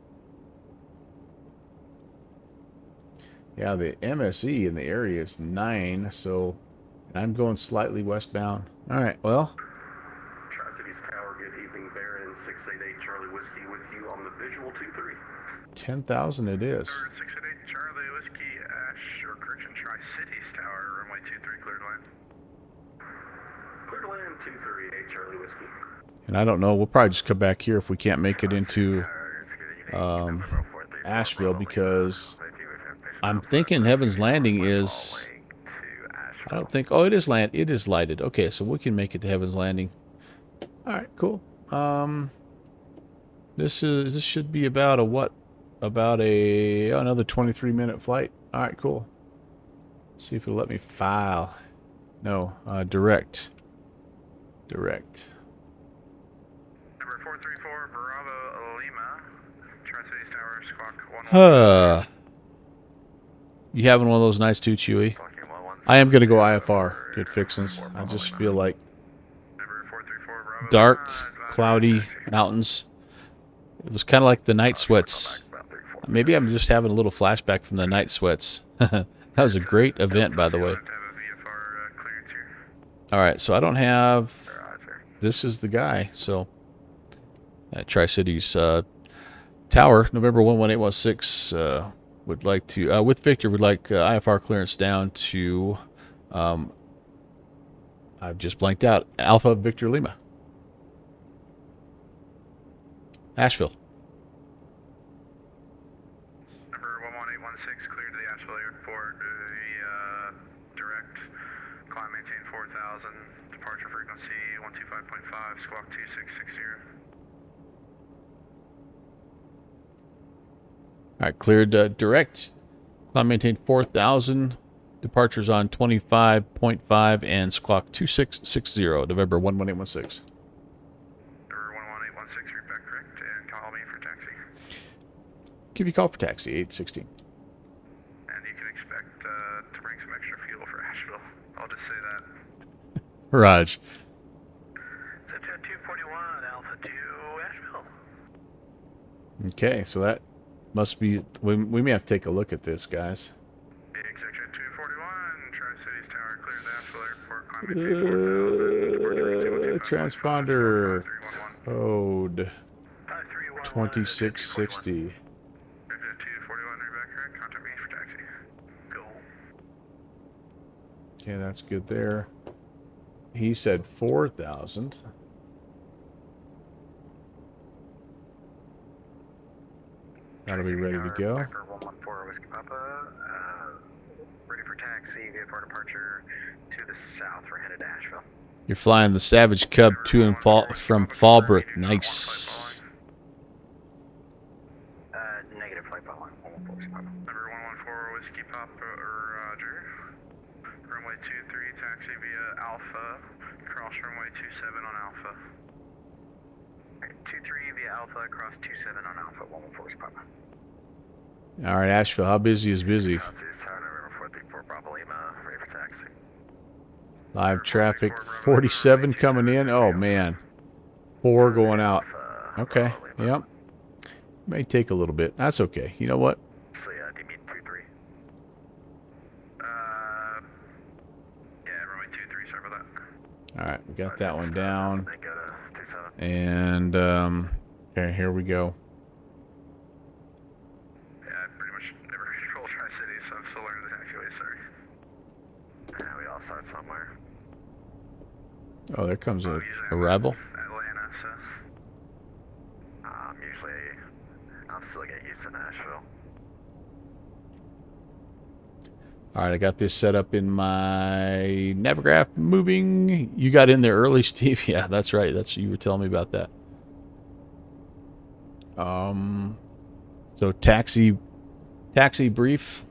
Yeah, the MSE in the area is 9, so and I'm going slightly westbound. All right, well. Tri-Cities Tower, good evening. Baron 688 Charlie Whiskey with you on the visual 2-3. 10,000 it is. 688 Charlie Whiskey, Ash, or correction, Tri-Cities Tower, runway 23, cleared land. Cleared land 238 Charlie Whiskey. And I don't know, we'll probably just come back here if we can't make it into Asheville, because I'm thinking Heaven's Landing is, I don't think, oh, it is lighted. Okay, so we can make it to Heaven's Landing. All right, cool. This should be about a what? About another 23-minute flight. All right, cool. See if it'll let me file. No, direct. Direct. Number 434, Bravo Lima, Tri-Cities Tower, squawk 11. You having one of those nights too, Chewy? I am going to go IFR. Good fixins. I just feel like Number 434, Bravo dark, Lima, cloudy mountains. It was kind of like the night sweats. Maybe I'm just having a little flashback from the night sweats. That was a great event, by the way. All right, so I don't have... This is the guy, so... Tri-Cities Tower, November 11816, would like to... with Victor, would like IFR clearance down to... I've just blanked out. Alpha Victor Lima. Asheville. Number 11816, cleared to the Asheville Airport via direct. Climb maintain 4000. Departure frequency 125.5, squawk 2660. All right, cleared direct. Climb maintain 4,000. Departures on 25.5 and squawk 2660, November 11816. Number 11816, read back correct, and call me for taxi. Give you a call for taxi, 816. And you can expect to bring some extra fuel for Asheville. I'll just say that. Raj. Subjet 241, Alpha 2, Asheville. Okay, so that must be... We may have to take a look at this, guys. Big Subjet 241, Tri-Cities Tower, cleared the Asheville Airport, climb maintain 4000. Transponder code 2660. Subjet 241, read back correct, contact me for taxi. Go. Okay, that's good there. He said 4,000. That'll be ready to go. 114 Whiskey Papa, ready for taxi, VFR departure to the south. We're headed to Asheville. You're flying the Savage Cub to and from Fallbrook. Nice. Negative flight following 114 Whiskey Papa. Number 114 Whiskey Papa, Roger. Runway 23, taxi via Alpha. Cross runway 27 on Alpha. 23 via Alpha, cross 27 on Alpha, 114 Whiskey Papa. All right, Asheville. How busy is busy? Tri-Cities Tower, November 434, Bravo Lima, ready for taxi. Live traffic 47 coming in. Oh, man. 4 going out. Okay. Yep. May take a little bit. That's okay. You know what? So yeah, do you mean 2-3? Yeah, runway 23, sorry about that. All right. We got that one down. Then go to 27. And, okay, here we go. Yeah, I pretty much never control Tri-City, so I'm still learning the taxiway, sorry. Yeah, we all start somewhere. Oh, there comes a Usually I'm arrival. Atlanta, so. I'm still getting used to Nashville. All right, I got this set up in my Navigraph moving. You got in there early, Steve. Yeah, that's right. That's you were telling me about that. So taxi brief.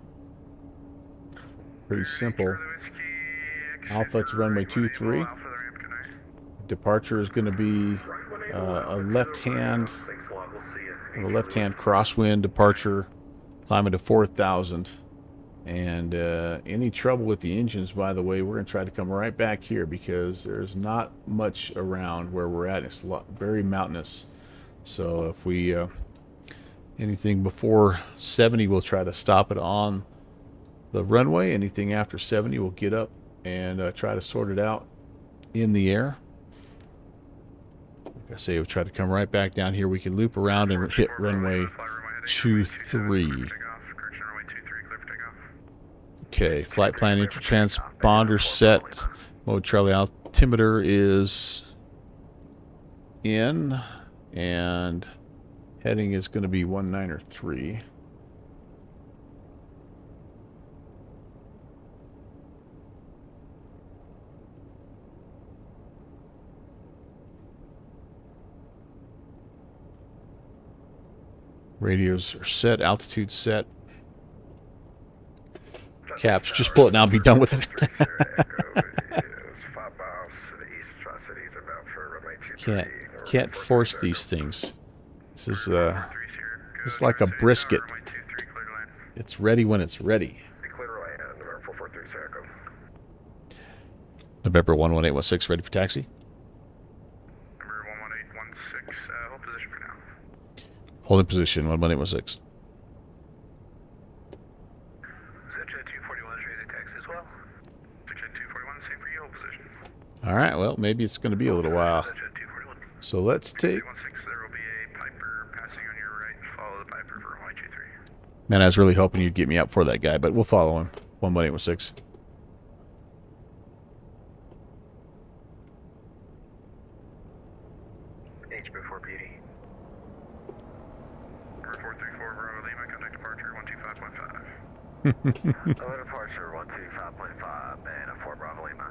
Pretty simple. Alpha to runway 23. Departure is going to be a left-hand crosswind departure, climbing to 4,000. And any trouble with the engines, by the way, we're going to try to come right back here because there's not much around where we're at. It's very mountainous. So if we anything before 70, we'll try to stop it on the runway. Anything after 70, we'll get up and try to sort it out in the air. Like I say, we'll try to come right back down here. We can loop around and hit runway 23. Okay, flight plan intertransponder set. Mode Charlie altimeter is in, and heading is going to be 193. Radios are set, altitude set. Caps, just pull it now, be done with it. Can't force these things. This is like a brisket. It's ready when it's ready. November 11816, ready for taxi. Number 11816, hold position for now. Holding position, 11816. Section 241 is ready to taxi as well. Section 241, same for you, hold position. All right, well, maybe it's going to be a little while. Section 241. So let's take... 216, there will be a Piper passing on your right. Follow the Piper for runway 23. Man, I was really hoping you'd get me up for that guy, but we'll follow him. 11816. H before beauty. Number 434, Bravo Lima, contact departure 125.5. Hello, departure 125.5 and a 4 Bravo Lima.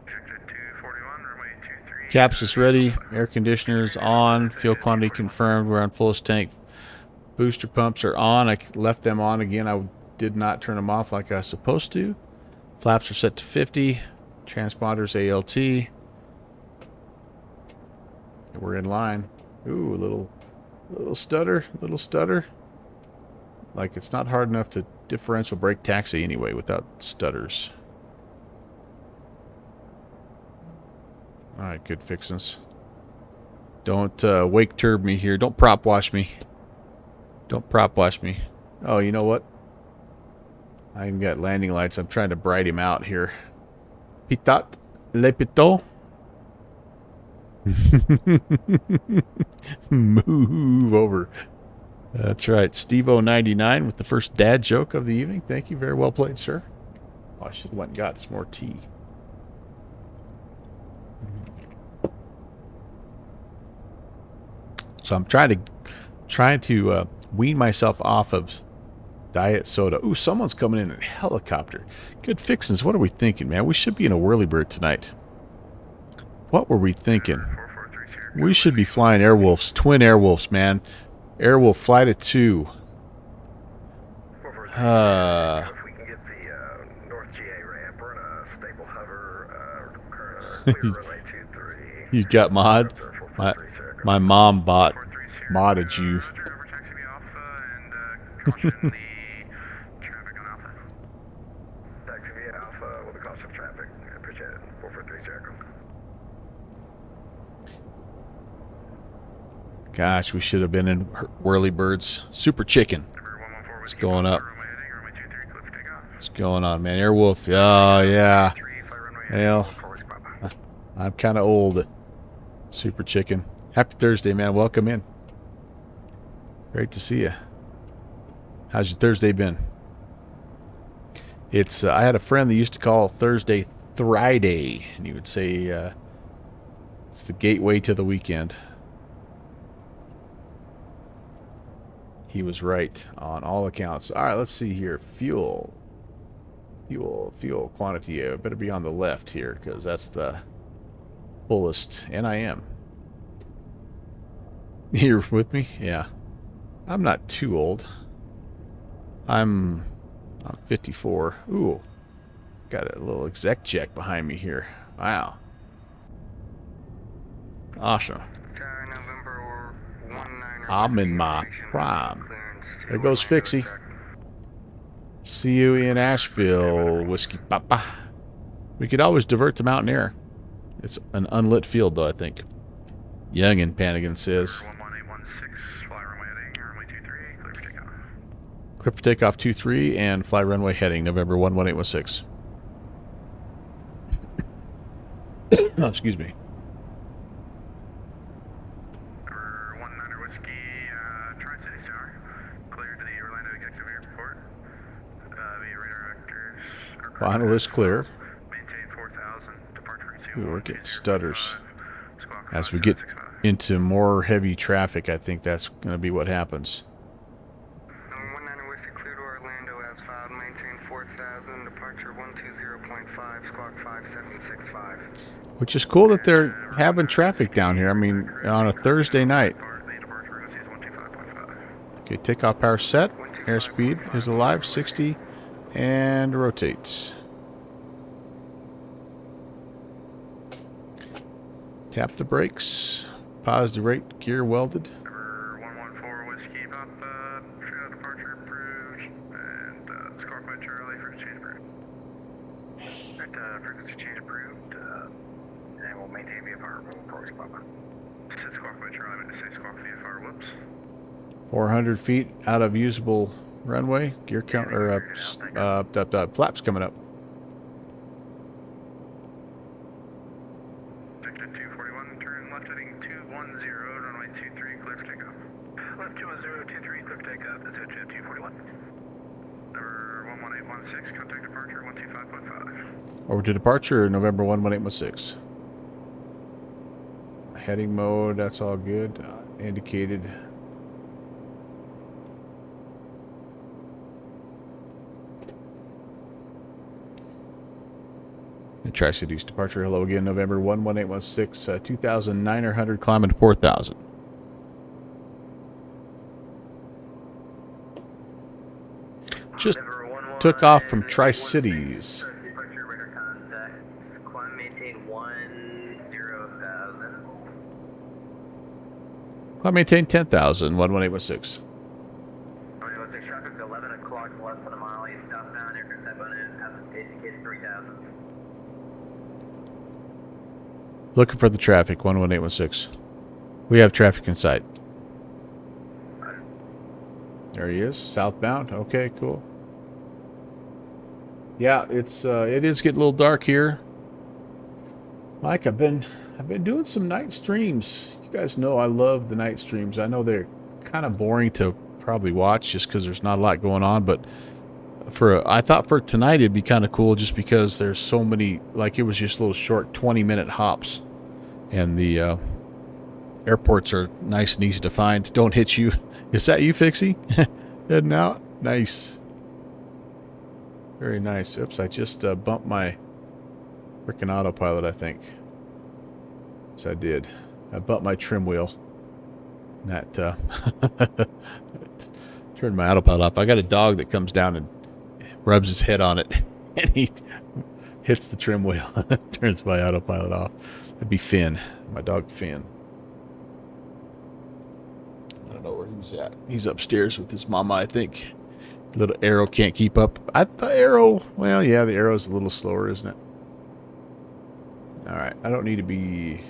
Section 241, runway 23. Caps is ready. Air conditioners on. Fuel quantity confirmed. We're on fullest tank. Booster pumps are on. I left them on again. I did not turn them off like I was supposed to. Flaps are set to 50. Transponders ALT. We're in line. Ooh, little stutter. Little stutter. Like it's not hard enough to differential brake taxi anyway without stutters. Alright, good fixins. Don't wake turb me here. Don't prop wash me. Don't prop wash me. Oh, you know what? I even got landing lights. I'm trying to bright him out here. Pitat le pito. Move over. That's right. Steve-O99 with the first dad joke of the evening. Thank you. Very well played, sir. Oh, I should have went and got some more tea. So I'm trying to wean myself off of diet soda. Ooh, someone's coming in a helicopter. Good fixins. What are we thinking, man? We should be in a whirlybird tonight. What were we thinking? We should be flying Airwolves. Twin Airwolves, man. Airwolf flight at 2. If we can get the North GA ramp, we're in a stable hover, clear runway 23. You got mod? My mom modded you. caution the traffic on Alpha. Taxi via Alpha with a caution of traffic. I appreciate it. 443 Jericho. Gosh, we should have been in Whirly Birds. Super Chicken. It's going up. What's going on, man? Airwolf. Oh, yeah. Well, I'm kind of old. Super Chicken. Happy Thursday, man. Welcome in. Great to see you. How's your Thursday been? It's I had a friend that used to call Thursday Thriday, and he would say it's the gateway to the weekend. He was right on all accounts. All right, let's see here. Fuel quantity. I better be on the left here because that's the fullest. And I am. You're with me? Yeah. I'm not too old. I'm 54. Ooh. Got a little exec check behind me here. Wow. Awesome. I'm in my prime. There goes Fixie. See you in Asheville, Whiskey Papa. We could always divert to Mountain Air. It's an unlit field, though, I think. Youngin' Panigan says. 11816, fly runway heading, runway 23, clear for takeoff. Clear for takeoff 23 and fly runway heading, November 11816. Oh, excuse me. Number 19 Whiskey, Tri-City Star, clear to the Orlando Executive Airport, via radar vectors. Final is clear. Maintain 4000, departure Ooh, we're getting stutters. As we get into more heavy traffic, I think that's going to be what happens. 19 Whiskey, clear to Orlando as filed, maintain 4000, departure 120.5, squawk 5765. Which is cool that they're having traffic down here. I mean, on a Thursday night. Okay, takeoff power set. Airspeed is alive, 60, and rotates. Tap the brakes. Positive rate, gear welded. Number 114 Whiskey, Papa, trail departure approved, and squawk by Charlie, frequency change approved. Frequency change approved, and we'll maintain VFR removal approach, Papa. Said squawk by Charlie, I meant to say squawk VFR, whoops. 400 feet out of usable runway. Gear count, or flaps coming up. Sector 241, turn left heading 210, runway 23, clear for takeoff. Left 210, 23, clear for takeoff, that's at 241. Number 11816, contact departure 125.5. Over to departure, November 11816. Heading mode, that's all good. Indicated. Tri-Cities departure. Hello again, November 11816, 2,900, climbing to 4,000. Just took off from Tri-Cities. Departure radar contacts. Climb maintain 10,000. Climb maintain 10,000, 11816. 11816 traffic 11 o'clock, less than a mile east southbound. Aircraft type indicates 3,000. Looking for the traffic, 11816. We have traffic in sight. There he is, southbound. Okay, cool. Yeah, it is getting a little dark here. Mike, I've been doing some night streams. You guys know I love the night streams. I know they're kind of boring to probably watch just because there's not a lot going on, but I thought for tonight it'd be kind of cool just because there's so many, like it was just little short 20-minute hops, and the airports are nice and easy to find. Don't hit you. Is that you, Fixie? Heading out. Nice. Very nice. Oops, I just bumped my freaking autopilot, I think. Yes, I did. I bumped my trim wheel. That turned my autopilot off. I got a dog that comes down and rubs his head on it, and he hits the trim wheel. Turns my autopilot off. That'd be Finn. My dog Finn. I don't know where he's at. He's upstairs with his mama, I think. Little arrow can't keep up. The arrow, well, yeah, the arrow's a little slower, isn't it? All right, I don't need to be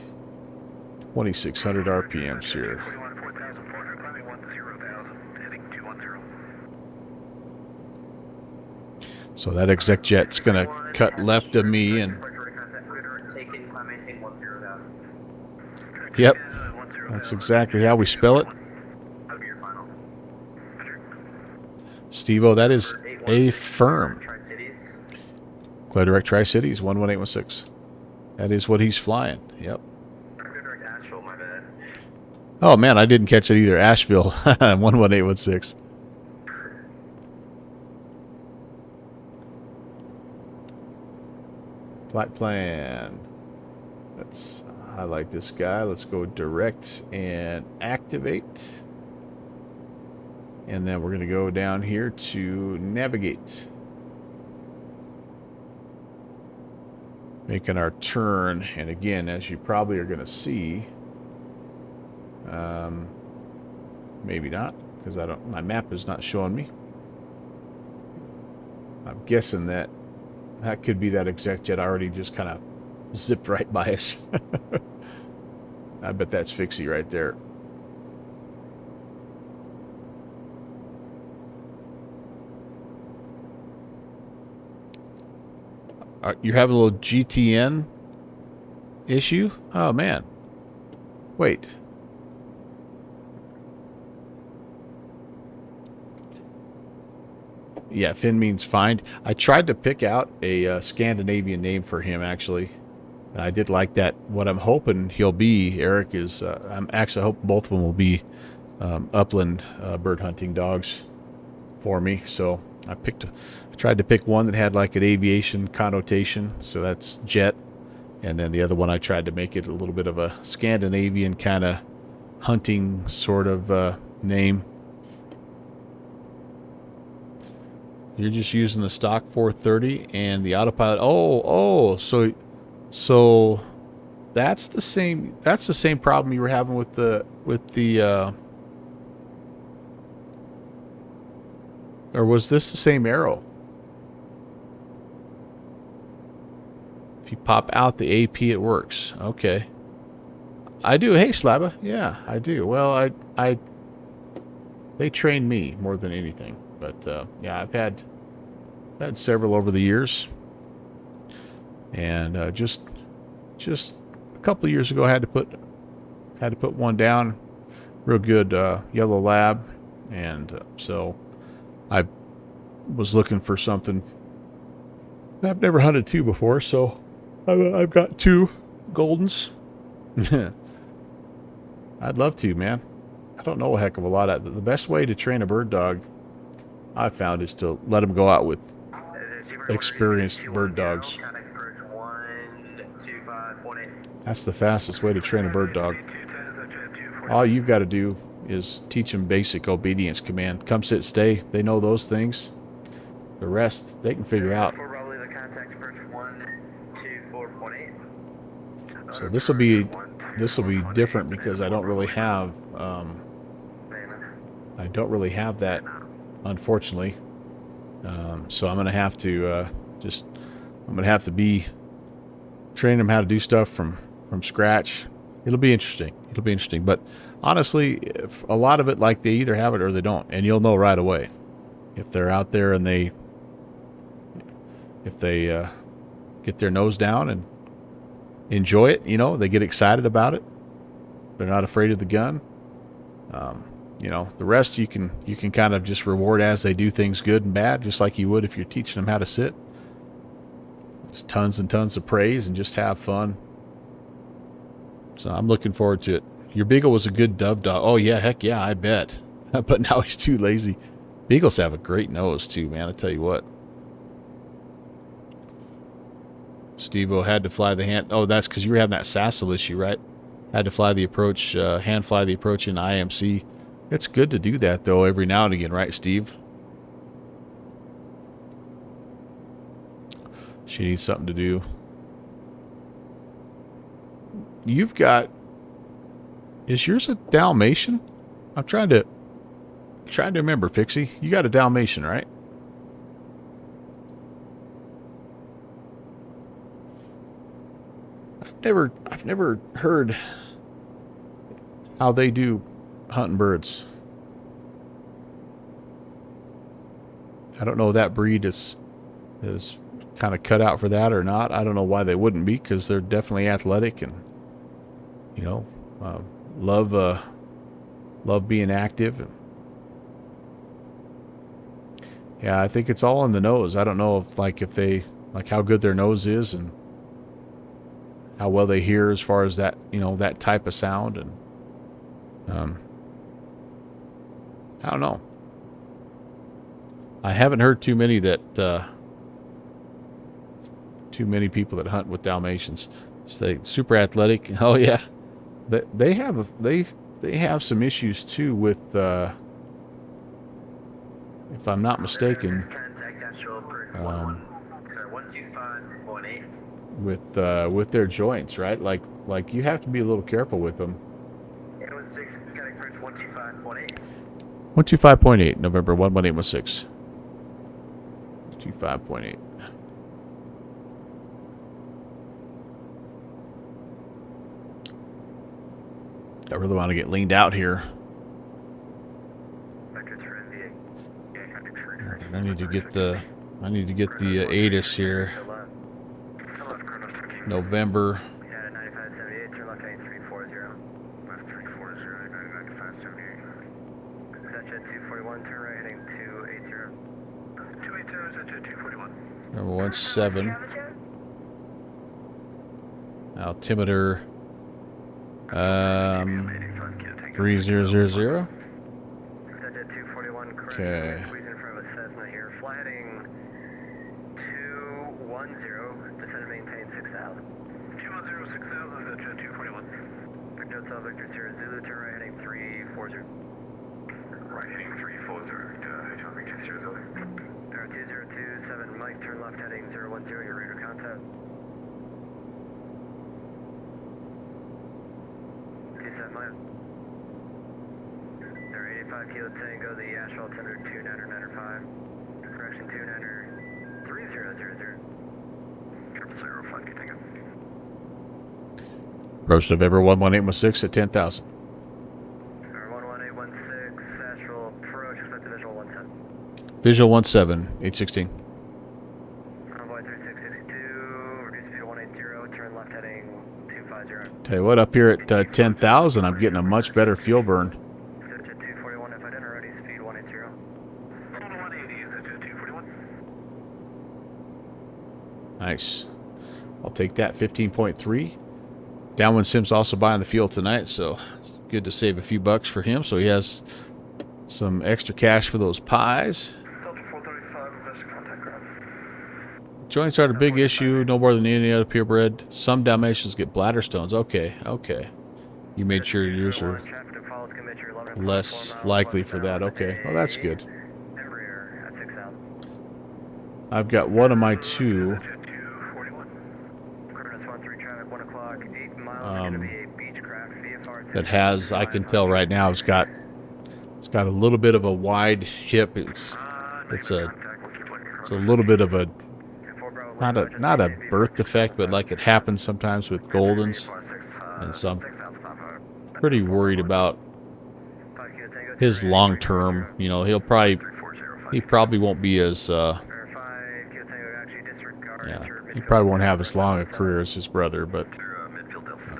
2,600 RPMs here. 4,400, climbing 10,000, heading 210. So that exec jet's gonna cut left of me, and Taking, maintain 10,000. yep, that's exactly how we spell it. That'll be your final. Steve-O, that is a firm. Tri-Cities. Clear Direct Tri-Cities, 11816. That is what he's flying. Yep. Clear Direct Asheville, my bad. Oh man, I didn't catch it either. Asheville, 11816. Flight plan. Let's highlight this guy. Let's go direct and activate. And then we're going to go down here to navigate. Making our turn. And again, as you probably are going to see, maybe not, because my map is not showing me. I'm guessing that could be that exec jet already just kind of zipped right by us. I bet that's Fixie right there. You're having a little GTN issue? Oh, man. Wait. Yeah, Finn means find. I tried to pick out a Scandinavian name for him, actually. And I did like that. What I'm hoping he'll be, Eric, is... I'm actually hoping both of them will be upland bird hunting dogs for me. So I tried to pick one that had like an aviation connotation. So that's Jet. And then the other one I tried to make it a little bit of a Scandinavian kind of hunting sort of name. You're just using the stock 430 and the autopilot. So that's the same problem you were having with the or was this the same arrow? If you pop out the AP, it works. Okay. I do. Hey, Slabba. Yeah, I do. Well, they trained me more than anything. But yeah, I've had several over the years, and just a couple of years ago, I had to put one down, real good yellow lab, and so I was looking for something. I've never hunted two before, so I've got two Goldens. I'd love to, man. I don't know a heck of a lot. The best way to train a bird dog, I found, is to let them go out with experienced bird dogs. That's the fastest way to train a bird dog. All you've got to do is teach them basic obedience command. Come, sit, stay. They know those things. The rest, they can figure out. So this will be different because I don't really have that, unfortunately. So I'm gonna have to be training them how to do stuff from scratch. It'll be interesting. But honestly, if a lot of it, like, they either have it or they don't, and you'll know right away if they're out there and if they get their nose down and enjoy it. You know, they get excited about it. They're not afraid of the gun. You know, the rest you can kind of just reward as they do things good and bad, just like you would if you're teaching them how to sit. Just tons and tons of praise and just have fun. So I'm looking forward to it. Your Beagle was a good dove dog. Oh yeah, heck yeah, I bet. But now he's too lazy. Beagles have a great nose too, man. I tell you what. Steve-O had to fly the hand. Oh, that's because you were having that sassel issue, right? Had to fly the approach, hand fly the approach in IMC. It's good to do that, though, every now and again, right, Steve? She needs something to do. You've got... Is yours a Dalmatian? I'm trying to remember, Fixie. You got a Dalmatian, right? I've never heard how they do hunting birds. I don't know if that breed is kind of cut out for that or not. I don't know why they wouldn't be, because they're definitely athletic and, you know, love being active. Yeah, I think it's all in the nose. I don't know if they how good their nose is and how well they hear as far as that, you know, that type of sound. And I don't know. I haven't heard too many people that hunt with Dalmatians. Say super athletic. Oh yeah, they have some issues too with, if I'm not mistaken, with their joints, right? Like you have to be a little careful with them. 125.8, November 11816. 25.8. I really want to get leaned out here. I need to get the ATIS here. November. Number 17. Altimeter 3000. Okay. Fly heading 210, descend and maintain 6,000. 210, 6,000 is at jet 241. Victor Hotel, Victor Sierra Zulu, turn right heading 340. Right heading 340, Hotel Victor Sierra Zulu. 2027, Mike, turn left heading 010, your radar contact. 27 Mike. There, 85 Kilo Tango, the Asheville altimeter 2995. Correction 29 3000. Triple zero, flight get taken. Approach November 11816 at 10,000. 11816, Asheville approach, expect the visual 17. Visual 17, 816. Convoy 3662, reduce speed 180, turn left heading 250. Tell you what, up here at 10,000, I'm getting a much better fuel burn. 241, if I didn't already, speed 180. 180 is at jet 241. Nice. I'll take that. 15.3. Downwind Sim's also buying the fuel tonight, so it's good to save a few bucks for him. So he has some extra cash for those pies. Delta 435, request contact ground. Joints are the big issue, no more than any other purebred. Some Dalmatians get bladder stones. Okay, okay. You made sure yours are less likely for that. Okay, well that's good. I've got one of my two that has, I can tell right now, it's got a little bit of a wide hip. It's a little bit of a not a birth defect, but like it happens sometimes with Goldens, and so I'm pretty worried about his long term. You know, he probably won't be as he probably won't have as long a career as his brother, but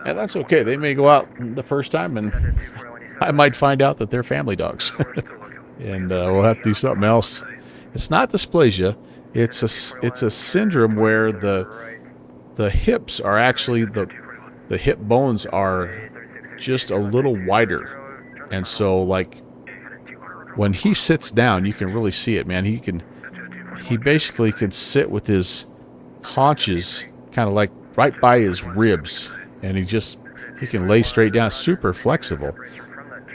and that's okay. They may go out the first time, and I might find out that they're family dogs, and we'll have to do something else. It's not dysplasia. It's a syndrome where the hips are actually the hip bones are just a little wider, and so like when he sits down, you can really see it, man. He basically can sit with his haunches kind of like right by his ribs, and he can lay straight down, super flexible.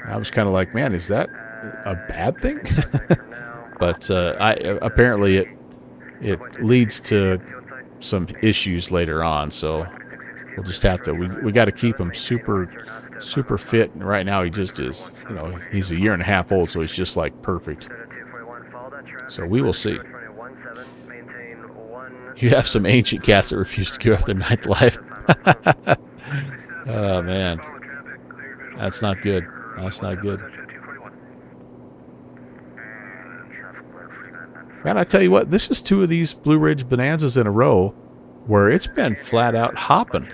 I was kind of like, man, is that a bad thing? But apparently it leads to some issues later on, so we'll just have to, we got to keep him super fit. And right now he just is, you know, he's a year and a half old, so he's just like perfect. So we will see. You have some ancient cats that refuse to give up their ninth life. Oh, man. That's not good. That's not good. Man, I tell you what, this is 2 of these Blue Ridge Bonanzas in a row where it's been flat out hopping.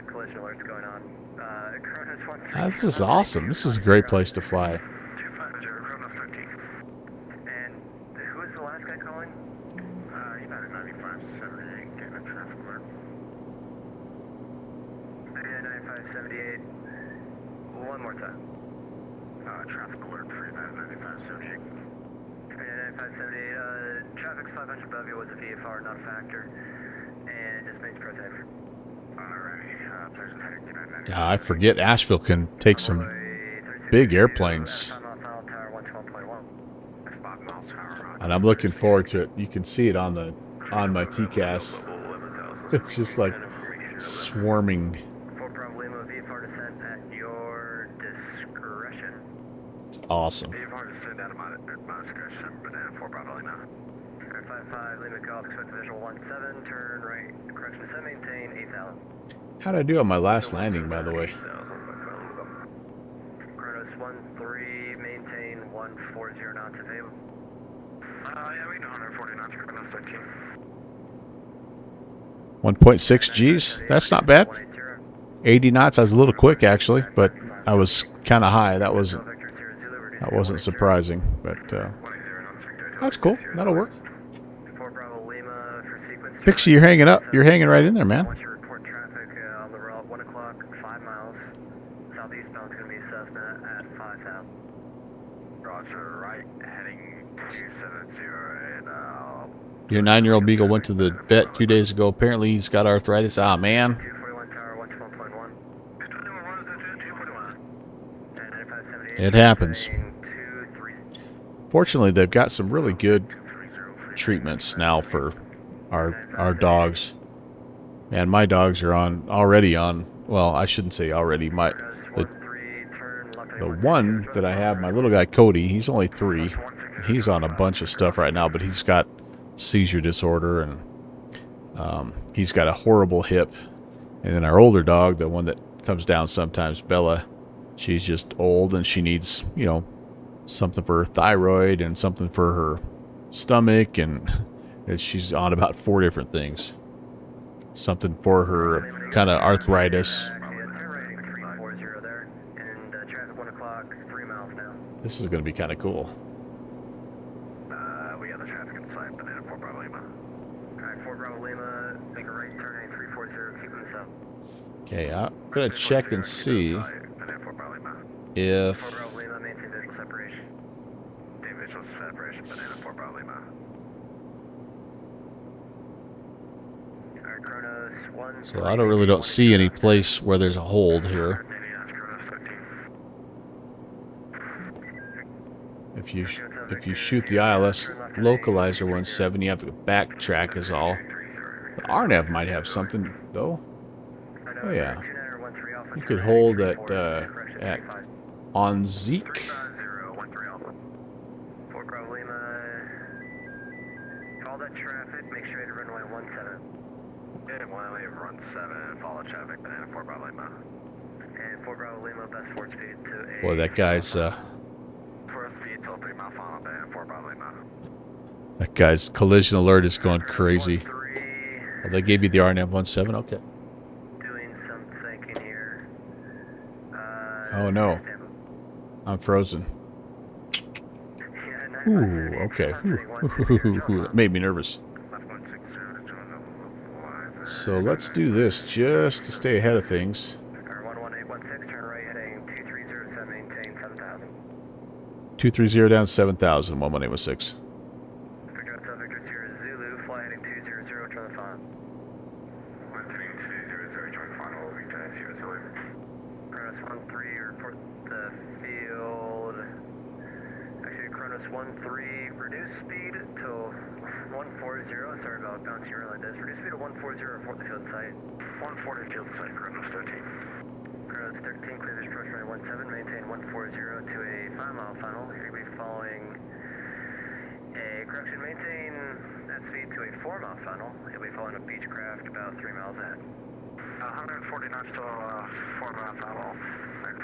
Collision alerts going on. Cronus 1 This is awesome. This is a great place to fly. And who is the last guy calling? United 9578, getting a traffic alert. United 9578. One more time. Traffic alert for United 9578. United 9578, traffic's 500 above you was a VFR, not a factor. And just makes pro safe. Alrighty, pleasant heading to United 95. Yeah, I forget Asheville can take some big airplanes. And I'm looking forward to it. You can see it on my TCAS. It's just like swarming. Fort Bravo Lima, VFR descent at your discretion. It's awesome. VFR descent at my discretion, Banana Fort Bravo Lima. 55 Lima Golf, expect visual 17, turn right, correction descent, maintain 8,000. How'd I do on my last landing, by the way? Kronos 13, maintain 140 knots available. Yeah, we know 140 knots, Kronos 13. 1.6 Gs? That's not bad. 80 knots, I was a little quick actually, but I was kind of high. That wasn't surprising, but that's cool. That'll work. Pixie, you're hanging up. You're hanging right in there, man. Once you report traffic on the route, 1 o'clock, 5 miles. Southeastbound is going to be Cessna at 5,000. Roger, right, heading 270 and Your 9-year-old beagle went to the vet 2 days ago. Apparently he's got arthritis. Ah, man. 241 tower, 112.1. It happens. Fortunately, they've got some really good treatments now for our dogs. And my dogs are already on. Well, I shouldn't say already. The one that I have, my little guy Cody, he's only 3. He's on a bunch of stuff right now, but he's got seizure disorder and he's got a horrible hip. And then our older dog, the one that comes down sometimes, Bella, she's just old and she needs, something for her thyroid and something for her stomach, and she's on about 4 different things. Something for her kind of arthritis. This is going to be kind of cool. We got the traffic in sight, Banana Fort Bravo Lima. Alright, Fort Bravo Lima, make a right turn, 340, keeping this up. Okay, I'm going to check and see if... Fort Bravo Lima, maintain visual separation. Maintain visual separation, Banana Fort Bravo Lima. Alright, Kronos 1. So I don't see any place where there's a hold here. If you shoot the ILS localizer 170, you have to backtrack is all. The RNAV might have something though. Oh yeah, you could hold at on Zeke. Fort Bravo Lima, follow that traffic, make sure you hit runway 17. Yeah, runway run 7, follow traffic, Banana Fort Bravo Lima. And Fort Bravo Lima, best forward speed to 8. Boy, that guy's that guy's collision alert is going crazy. Oh, they gave you the RNAV 17? Okay. Doing some thinking here. Oh no. I'm frozen. Ooh, okay. Ooh, that made me nervous. So let's do this just to stay ahead of things. 11816, turn right heading 2307, maintain 7000. 230 down 7,000, 11816. Victor Sierra Zulu, fly heading 200, join the final. Heading 200, join the final, Victor Sierra Zulu. Kronos 13, report the field. Actually, Kronos 13, reduce speed to 140, sorry about bouncing around like this. Reduce speed to 140, report the field site. 140 field site, Kronos 13. Kronos 13, clear this approach runway 17, maintain 140 to a 5-mile final. You're going to be following a correction, maintain that speed to a 4-mile final. You'll be following a Beechcraft about 3 miles ahead. 140 knots to 4 mile final.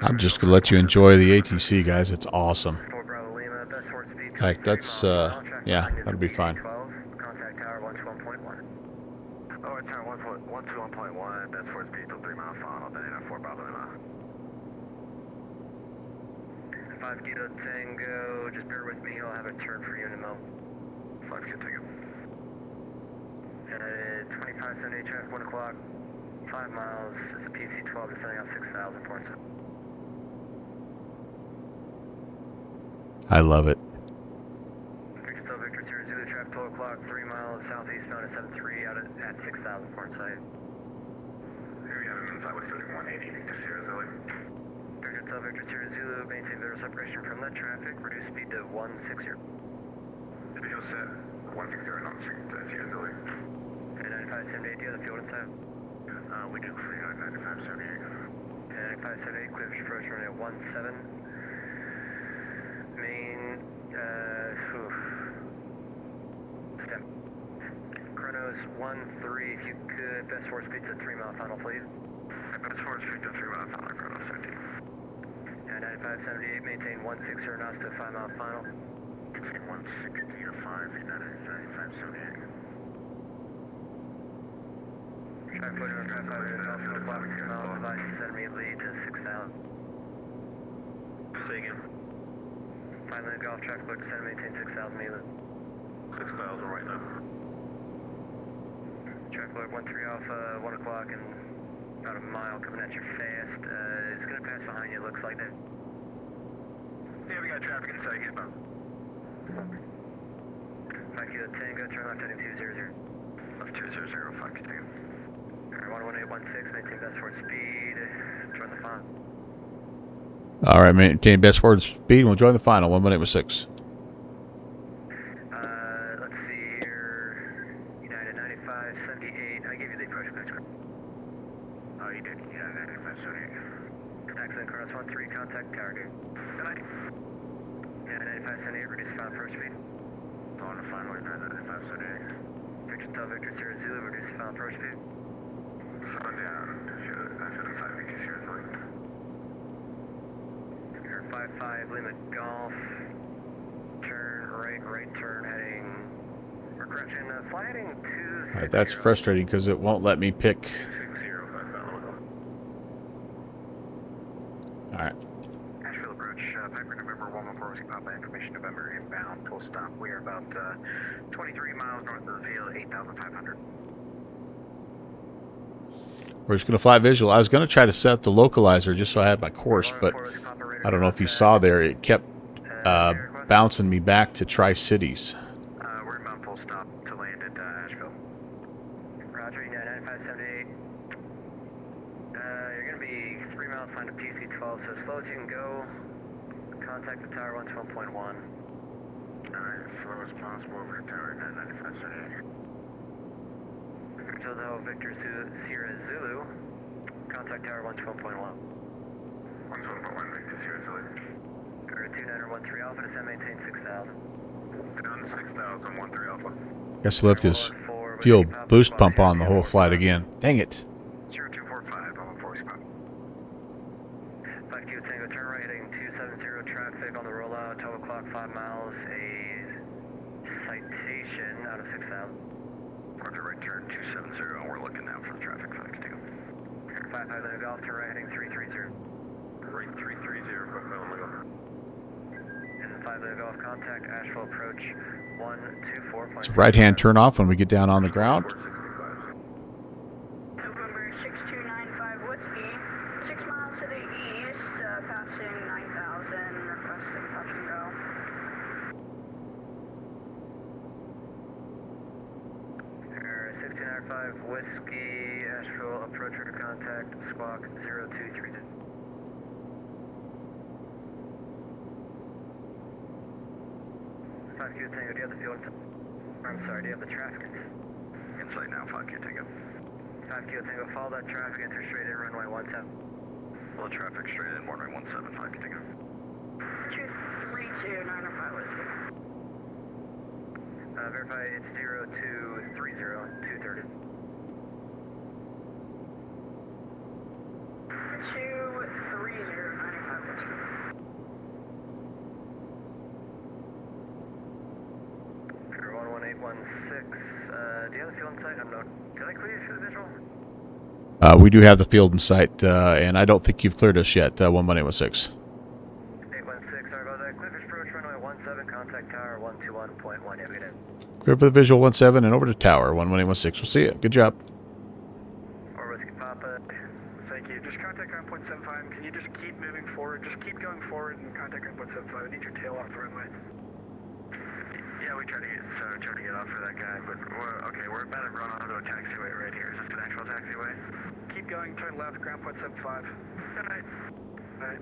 I'm just gonna let you enjoy the ATC, guys. It's awesome. 4 Bravo Lima, best forward speed. In fact, that's yeah, that'll be fine. Contact tower 121.1. Oh, it's 121.1, that's for speed till 3 mile final, then in 4 Bravo Lima. 5 Kilo Tango, just bear with me, I'll have a turn for you in a moment. 5 Kilo Tango. 2578 traffic, 1 o'clock, 5 miles, it's a PC-12, descending out 6,000 points. I love it. Victor Still Victor Sierra Zulu, traffic 12 o'clock, 3 miles, southeastbound at 73, out at 6,000 port site. Here we have an inside with 3180, Victor Sierra Zulu. Victor Still Victor Sierra Zulu, maintain visual separation from that traffic, reduce speed to 160. Visual set, 160 on the street, Sierra Zulu. And 9578, do you have the field inside? We do clear on 9578. And 9578, clear approach running at 17. Main, stem. Chronos 13, if you could, best forward speed to 3 mile final, please. Best forward speed to 3 mile final, Chronos 17. And 9578, maintain 160 knots to 5 mile final. Between 160 to 5, United 9578. Traffic put on traffic light, 12 o'clock, 2 miles, device centimeter lead to 6,000. Say again. 5 minute golf, traffic put descend, maintain 6,000 meters. 6,000 right now. Traffic alert 13 Alpha, 1 o'clock and about a mile coming at you fast. It's going to pass behind you, looks like that. Yeah, we got traffic inside here, but 5 Kilo Tango, turn left heading 200. left 200, 5 Tango. Alright, 11816, maintain best forward speed, join the final. All right, maintain best forward speed. We'll join the final. 11816. Let's see here. United 9578, I gave you the approach codes. Oh, you did. Yeah, 9578. Excellent, Chronos 13, contact target. Good night. Yeah, 9578, reduce final approach speed. On the final, 9578. Victor Star Victor Sierra Zulu, reduce final approach speed. 7 down. I should inside Victor Sierra Zulu. 55 Lima Golf, turn right turn heading, or correction, fly heading 260. All right, that's frustrating because it won't let me pick. 60, 5 All right. Asheville approach, Piper November 114, Papa information November inbound, full stop. We are about 23 miles north of the field, 8,500. We're just going to fly visual. I was going to try to set the localizer just so I had my course, but I don't know if you saw there. It kept bouncing me back to Tri-Cities. We're inbound full stop to land at Asheville. Roger, 9578. You're going to be 3 miles flying to PC-12, so as slow as you can go. Contact the tower 112.1. Alright, as slow as possible over to tower 9578. Victor Sierra Zulu, contact tower 112.1. 112.1, Victor Sierra Zulu. 2913 Alpha, descend, maintain 6,000. Down 6,000, 13 Alpha. Guess I left this fuel boost pump on the whole flight again. Dang it. 0245, I'm on 4 spot. 5 Kilo Tango, turn right heading 270, traffic on the rollout, 12 o'clock, 5 miles, a citation out of 6,000. Roger, right turn 270, and we're looking now for the traffic 5 Kilo. 55 Lima Golf, turn right heading 330. Right 330, 5 Lima Golf. And 5 Lima Golf, contact Asheville approach 124. It's a right-hand turn off when we get down on the ground. November 6295 Whiskey, 6 miles to the east, passing 9,000, requesting touch and go. Air 1695 Whiskey, Asheville approach to contact squawk 0230. Five Kilo Tango, do you have the field? I'm sorry, do you have the traffic? Inside now, 5 Kilo Tango. 5 Kilo Tango, follow that traffic, enter straight in runway 17. Full traffic straight in, runway 17, 5 Kilo Tango. 232 905 Whiskey. Verify it's 0230, 230. 23095 whiskey. Sure, 11816. Do you have the fuel in sight? I'm not. Did I clear you for the visual? We do have the field in sight, and I don't think you've cleared us yet, 11816. 816, sorry about that. Clifford approach runway 17, contact tower 121.1. Yeah, we get in. Clear for the visual 17 and over to tower 11816. We'll see you. Good job. Or Whiskey Papa. Thank you. Just contact ground point 75. Can you just keep moving forward? Just keep going forward and contact ground point 75. I need your tail off the runway. Yeah, we tried to get off for that guy, but we're about to run onto a taxiway right here. Is this an actual taxiway? Keep going, turn left, ground point 75. Good night. Alright.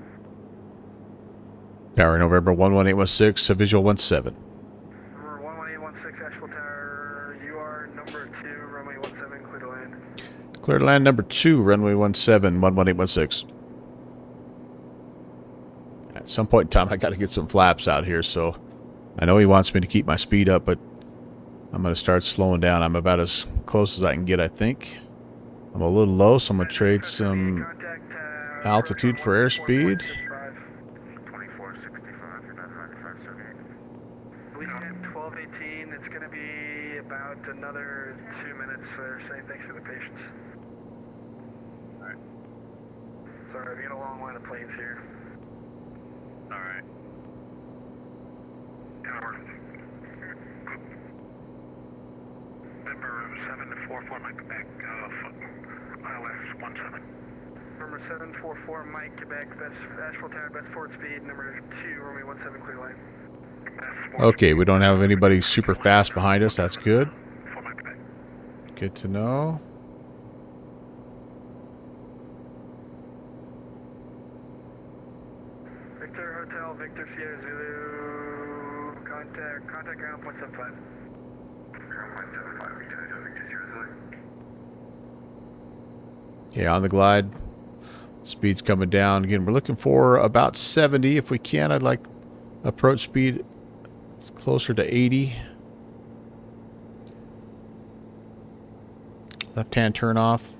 Tower November 11816, visual 17. Number 11816, actual tower. You are number 2, runway 17, clear to land. Clear to land number 2, runway 17, 11816. At some point in time, I got to get some flaps out here, so I know he wants me to keep my speed up, but I'm going to start slowing down. I'm about as close as I can get, I think. I'm a little low, so I'm going to trade some altitude for airspeed. 2465, you're not 9578. Lead at 1218. It's going to be about another 2 minutes. They're saying thanks for the patience. Alright. Sorry, we got a long line of planes here. Alright. Tower. Member 744, Mike Quebec, ILS 17. Number 744, Mike, Quebec, Asheville Tower, best forward speed. Number 2, runway 17, clear line. Okay, we don't have anybody super fast behind us. That's good. For Mike Quebec. Good to know. Victor Hotel, Victor Sierra Zulu, contact ground point 75. Ground point 75, Victor Victor Sierra Zulu. Okay, on the glide. Speed's coming down. Again, we're looking for about 70 if we can. I'd like approach speed closer to 80. Left-hand turn off.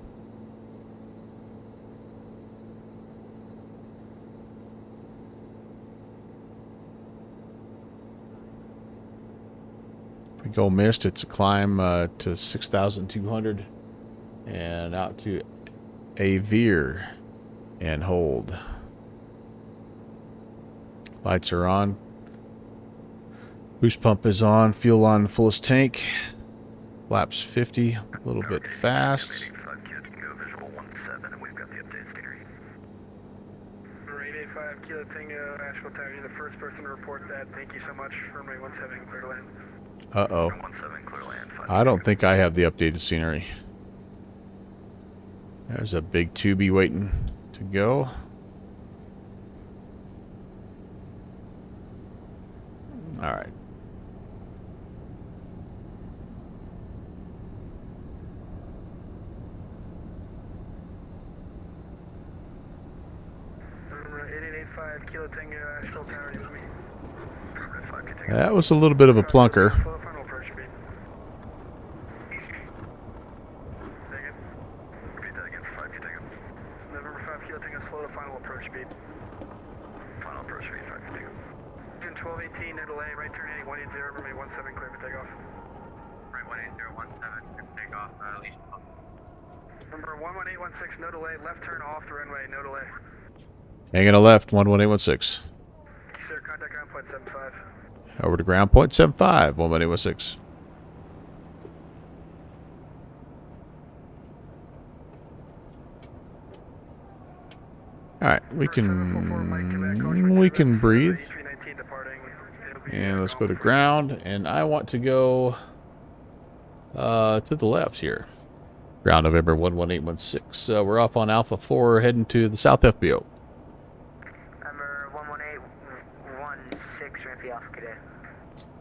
If we go missed, it's a climb to 6,200 and out to a veer and hold. Lights are on. Boost pump is on. Fuel on fullest tank. Flaps 50. A little bit fast. 85 kids can go visual 17, and we've got the updates to hear. Number 885, Kilo Tango, Asheville Tower. You're the first person to report that. Thank you so much. Runway 17, clear to land. Uh-oh. 17, clear land. I don't think I have the updated scenery. There's a big tubey waiting to go. All right. Number 8885, Kilo Tango, Asheville Tower. You with me? That was a little bit of a plunker. Slow final approach speed. Negative. Repeat that again for 5 Tango. November 5, Kilo Tango, slow to final approach speed. Final approach speed 5 Tango. Engine 1218, no delay, right turn 8180, runway 17, clear for takeoff. Right 18017, good takeoff, leash. Number 11816, no delay, left turn off the runway, no delay. Hanging a left, 11816. Thank you, sir. Contact ground point 75. Over to ground point 75, 11816. Alright, we can breathe. And let's go to ground, and I want to go to the left here. Ground November 11816. We're off on Alpha 4, heading to the South FBO. Number 11816, ramp via Alpha Cadet.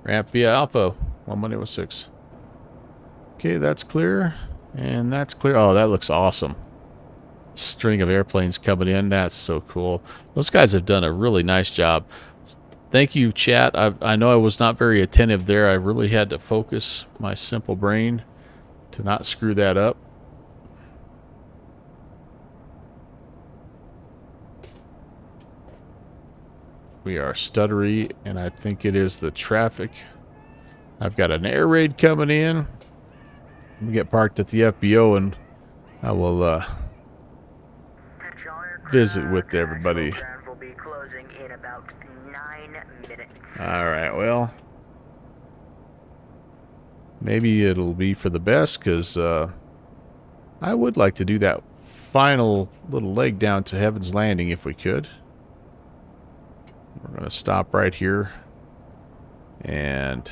Ramp via Alpha 11816. Okay, that's clear, and that's clear. Oh, that looks awesome. String of airplanes coming in. That's so cool. Those guys have done a really nice job. Thank you, chat. I know I was not very attentive there. I really had to focus my simple brain to not screw that up. We are stuttery, and I think it is the traffic. I've got an air raid coming in. We get parked at the FBO, and I will visit with everybody. Will be closing in about 9 minutes. Alright, well, maybe it'll be for the best, because I would like to do that final little leg down to Heaven's Landing if we could. We're going to stop right here, and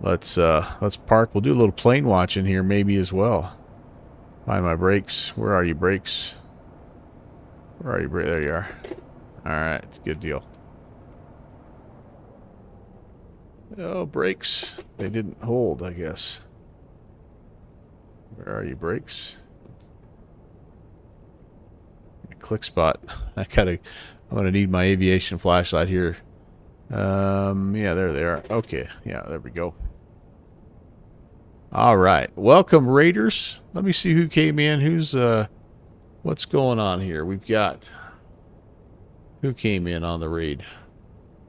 let's park. We'll do a little plane watching here maybe as well. Find my brakes. Where are you, brakes? Where are you? There you are. Alright, it's a good deal. Oh, brakes. They didn't hold, I guess. Where are you, brakes? Click spot. I'm gonna need my aviation flashlight here. Yeah, there they are. Okay, yeah, there we go. All right, welcome Raiders. Let me see who came in. Who's what's going on here? We've got who came in on the raid.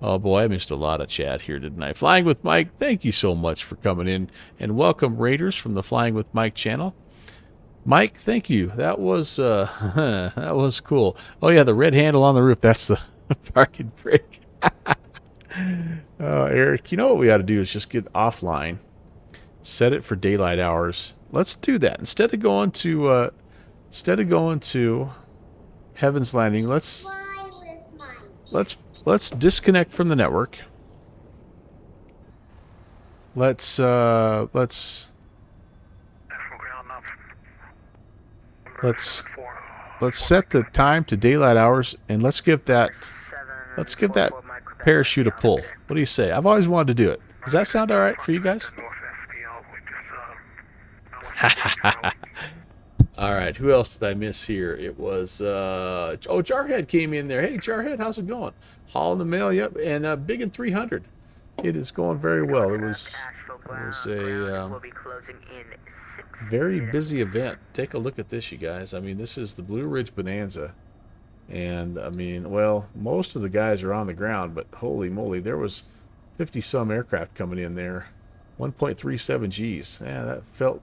Oh boy, I missed a lot of chat here, didn't I? Flying with Mike, thank you so much for coming in, and welcome Raiders from the Flying with Mike channel. Mike, thank you. That was that was cool. Oh yeah, the red handle on the roof. That's the parking brake. Eric, you know what we ought to do is just get offline, set it for daylight hours. Let's do that instead of going to Heaven's Landing. Let's disconnect from the network. Let's set the time to daylight hours, and let's give that parachute a pull. What do you say? I've always wanted to do it. Does that sound all right for you guys? All right. Who else did I miss here? It was oh, Jarhead came in there. Hey, Jarhead, how's it going? Hauling the mail. Yep. And Big and 300. It is going very well. It was a very busy event. Take a look at this, you guys. I mean, this is the Blue Ridge Bonanza. And, I mean, well, most of the guys are on the ground, but holy moly, there was 50-some aircraft coming in there. 1.37 Gs. Yeah, that felt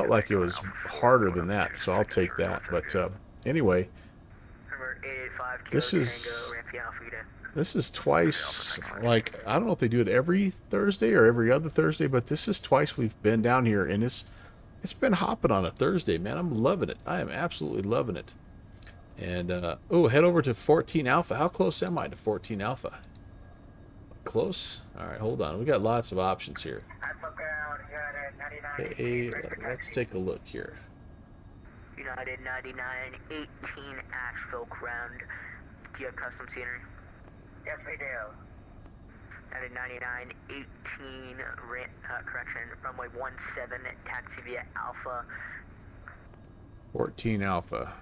like it was harder than that, so I'll take that. But, anyway, this is twice, like, I don't know if they do it every Thursday or every other Thursday, but this is twice we've been down here, and it's been hopping on a Thursday, man. I'm loving it. I am absolutely loving it. And, oh, head over to 14 Alpha. How close am I to 14 Alpha? Close? All right, hold on. We got lots of options here. Okay, let's take a look here. United 99, 18 Asheville ground. Do you have custom scenery? Yes, we do. United 99, 18, correction, runway 17, taxi via Alpha. 14 Alpha.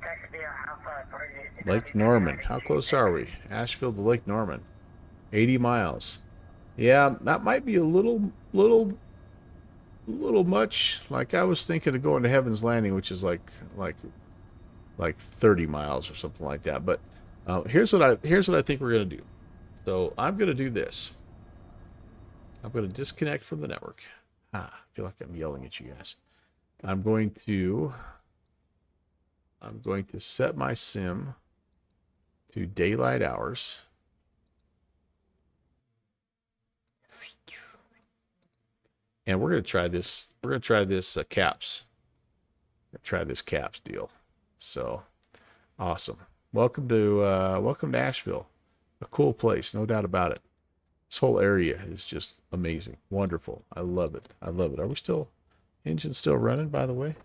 Taxi via Alpha. Lake Norman. How close are we? Asheville to Lake Norman. 80 miles. Yeah, that might be a little much. Like, I was thinking of going to Heaven's Landing, which is like 30 miles or something like that. But here's what I think we're gonna do. So I'm gonna do this. I'm gonna disconnect from the network. I feel like I'm yelling at you guys. I'm going to set my sim to daylight hours. And we're going to try this. We're going to try this caps. Try this caps deal. So awesome. Welcome to Asheville. A cool place, no doubt about it. This whole area is just amazing, wonderful. I love it. I love it. Are we still engine still running, by the way?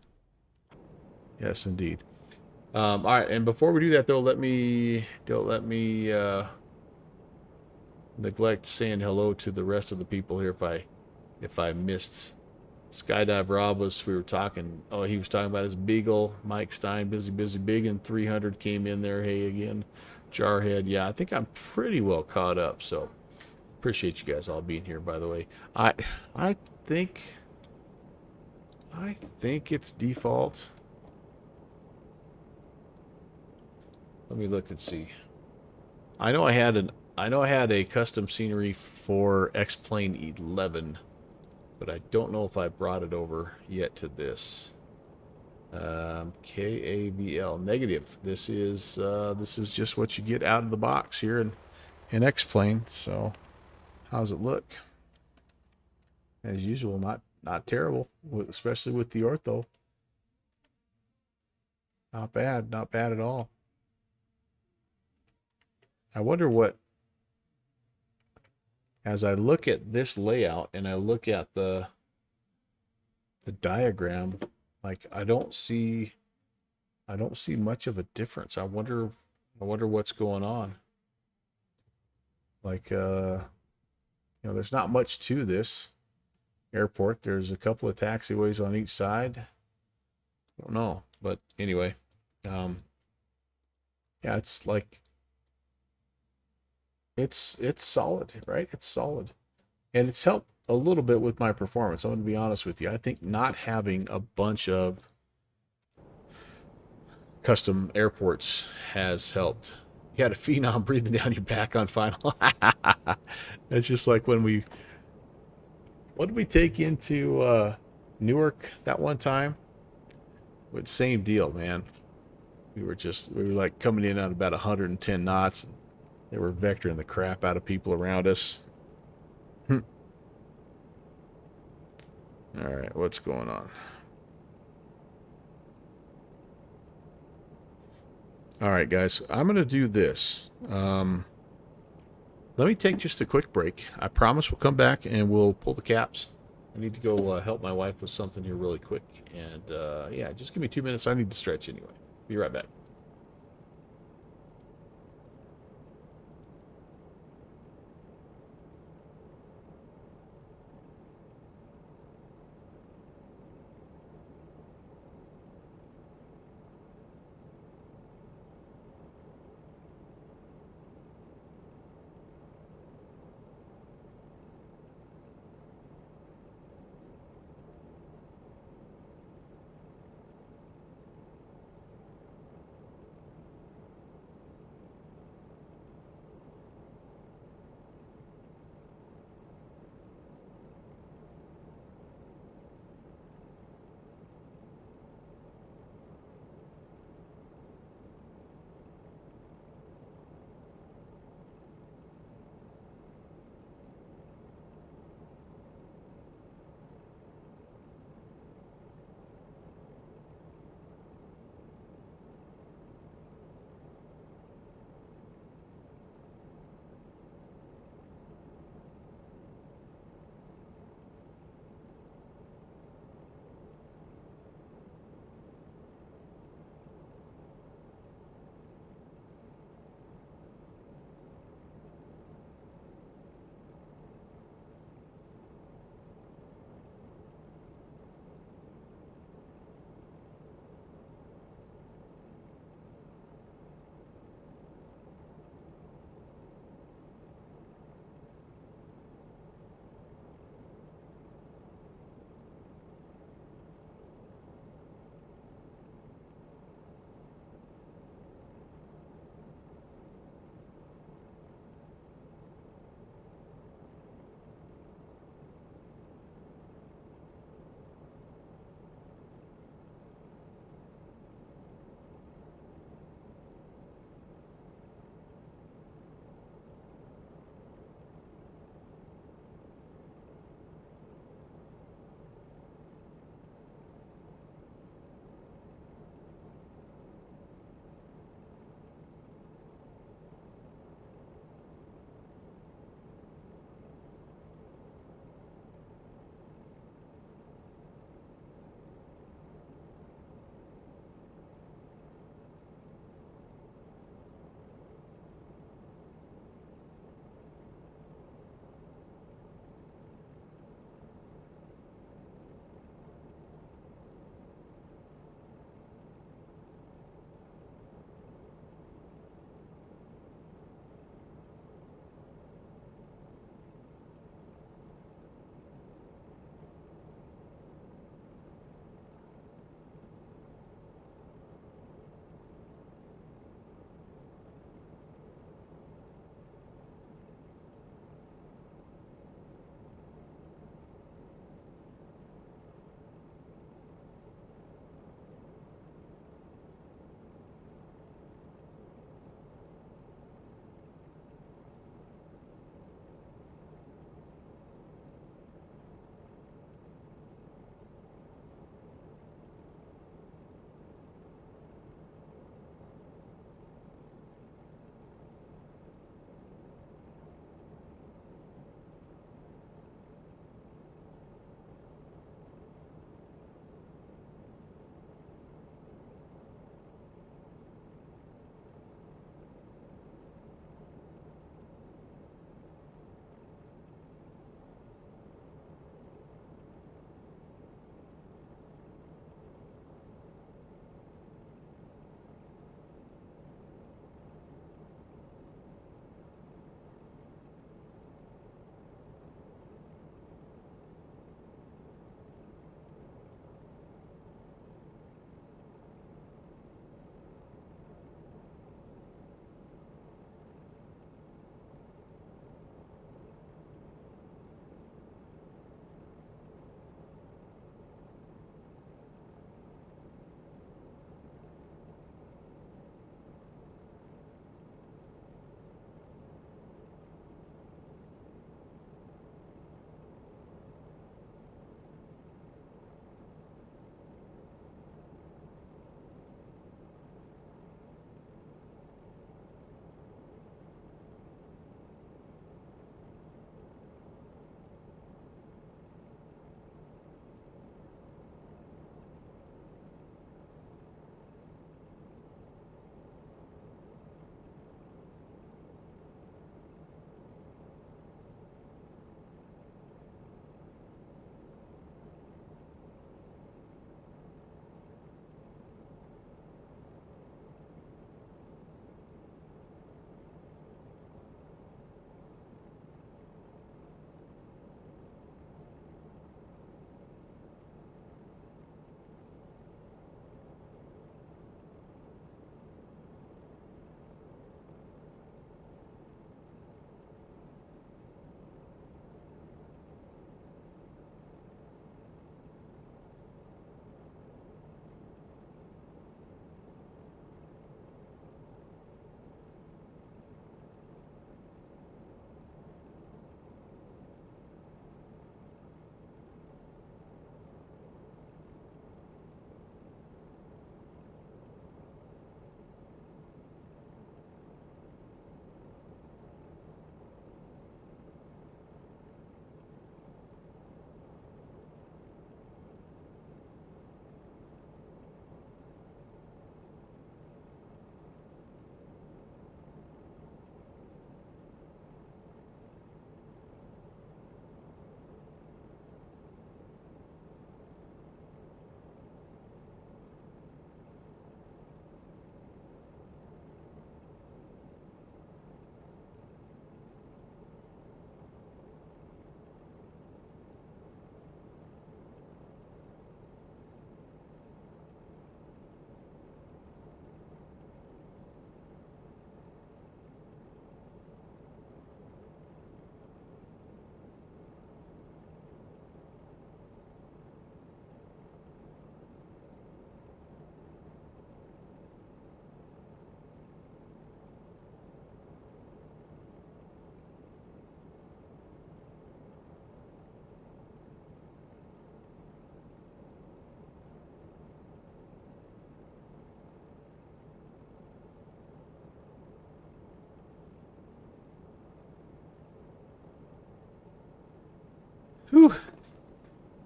Yes, indeed. All right, and before we do that, though, don't let me neglect saying hello to the rest of the people here. If I missed Skydive Rob we were talking. Oh, he was talking about his Beagle. Mike Stein, busy. Big and 300 came in there. Hey again, Jarhead. Yeah, I think I'm pretty well caught up. So appreciate you guys all being here. By the way, I think it's default. Let me look and see. I know I had a custom scenery for X-Plane 11, but I don't know if I brought it over yet to this. KAVL negative. This is just what you get out of the box here in X-Plane. So, how's it look? As usual, not terrible, especially with the ortho. Not bad, not bad at all. I wonder what, as I look at this layout and I look at the diagram, like I don't see much of a difference. I wonder what's going on. Like there's not much to this airport. There's a couple of taxiways on each side. I don't know, but anyway, yeah, it's like it's solid, right? It's solid, and it's helped a little bit with my performance. I'm going to be honest with you. I think not having a bunch of custom airports has helped. You had a phenom breathing down your back on final. It's just like when what did we take into Newark that one time? But same deal, man. We were like coming in at about 110 knots. They were vectoring the crap out of people around us. All right, what's going on? All right, guys, I'm going to do this. Let me take just a quick break. I promise we'll come back and we'll pull the caps. I need to go help my wife with something here really quick. And yeah, just give me 2 minutes. I need to stretch anyway. Be right back.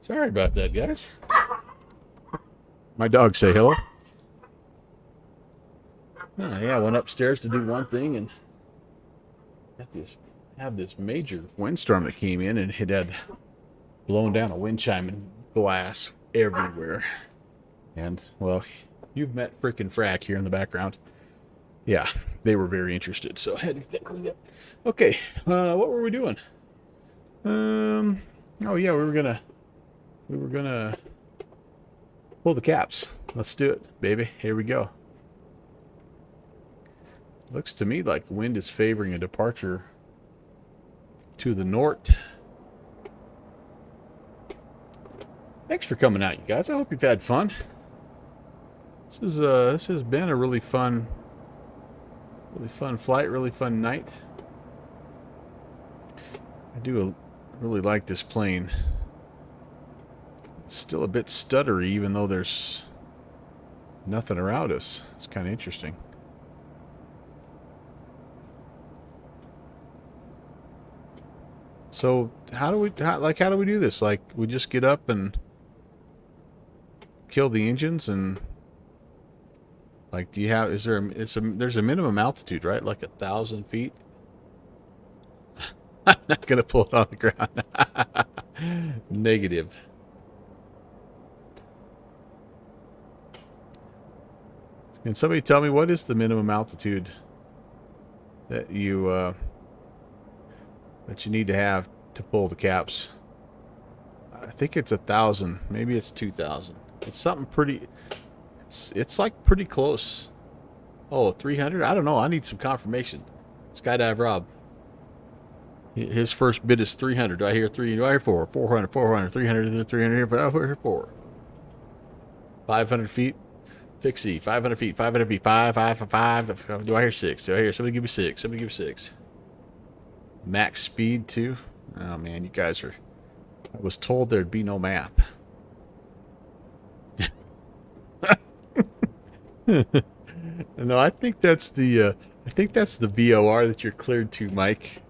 Sorry about that, guys. My dog say hello. Oh, yeah, I went upstairs to do one thing and have this major windstorm that came in, and it had blown down a wind chime and glass everywhere. And, well, you've met frickin' Frack here in the background. Yeah, they were very interested, so I had to get that cleaned up. Okay, what were we doing? Oh yeah, we were gonna pull the caps. Let's do it, baby. Here we go. Looks to me like the wind is favoring a departure to the north. Thanks for coming out, you guys. I hope you've had fun. This has been a really fun flight, really fun night. I do really like this plane. It's still a bit stuttery, even though there's nothing around us. It's kind of interesting. So how do we do this? Like, we just get up and kill the engines, and like, do you have? There's a minimum altitude, right? Like 1,000 feet. I'm not gonna pull it on the ground. Negative. Can somebody tell me what is the minimum altitude that you need to have to pull the caps? I think it's 1,000. Maybe it's 2,000. It's something pretty. It's like pretty close. Oh, 300? I don't know. I need some confirmation. Skydive Rob. His first bid is 300. Do I hear 3? Do I hear 4? 400, 400, 300, 300, I hear 4. 500 feet. Fixie. 500 feet. 500 feet. 5. Do I hear 6? Do I hear? Somebody give me 6. Somebody give me 6. Max speed, too. Oh, man. You guys are... I was told there'd be no math. No, I think that's the VOR that you're cleared to, Mike.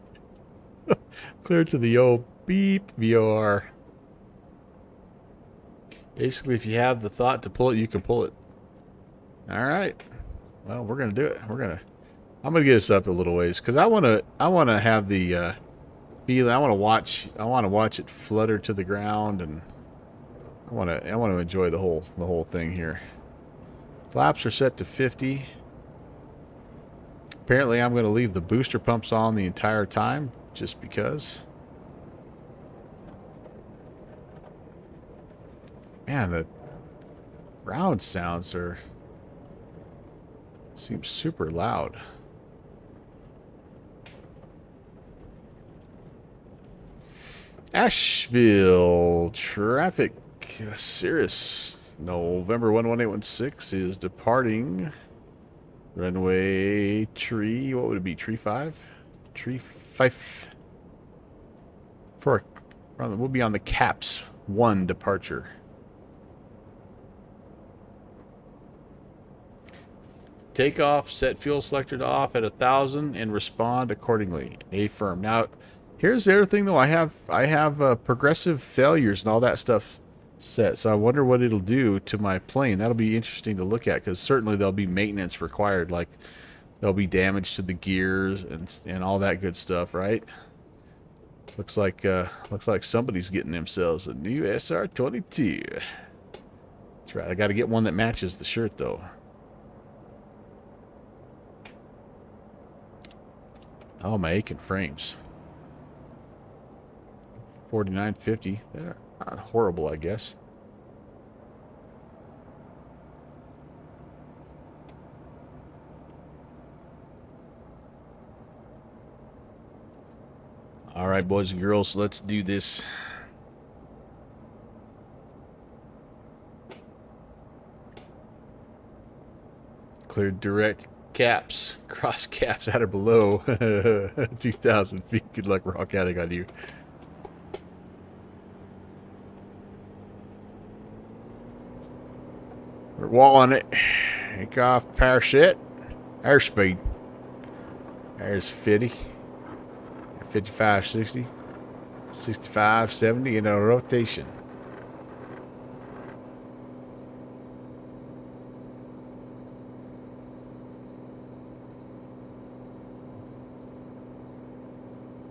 Cleared to the old beep VOR. Basically, if you have the thought to pull it, you can pull it. All right. Well, we're gonna do it. I'm gonna get us up a little ways because I wanna have the feeling. I wanna watch it flutter to the ground, and I wanna enjoy the whole thing here. Flaps are set to 50. Apparently, I'm going to leave the booster pumps on the entire time, just because. Man, the ground sounds seem super loud. Asheville traffic. Cirrus November 11816 is departing. Runway tree, what would it be? Tree 5? Tree 5. We'll be on the CAPS 1 departure. Take off, set fuel selector to off at 1,000 and respond accordingly. Affirm. Now, here's the other thing though. I have progressive failures and all that stuff set, so I wonder what it'll do to my plane. That'll be interesting to look at, because certainly there'll be maintenance required, like there'll be damage to the gears and all that good stuff, right? Looks like somebody's getting themselves a new SR22. That's right. I got to get one that matches the shirt though. Oh, my aching frames. 49.50. They're not horrible, I guess. All right, boys and girls, let's do this. Cleared direct caps, cross caps at or below 2,000 feet. Good luck rock outing on you. We're walling it. Take off, power set. Airspeed. There's 50. 55, 60. 65, 70 in a rotation.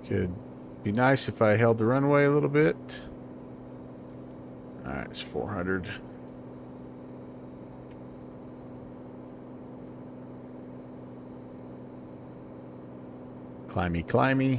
Could be nice if I held the runway a little bit. Alright, it's 400. Climby, climby.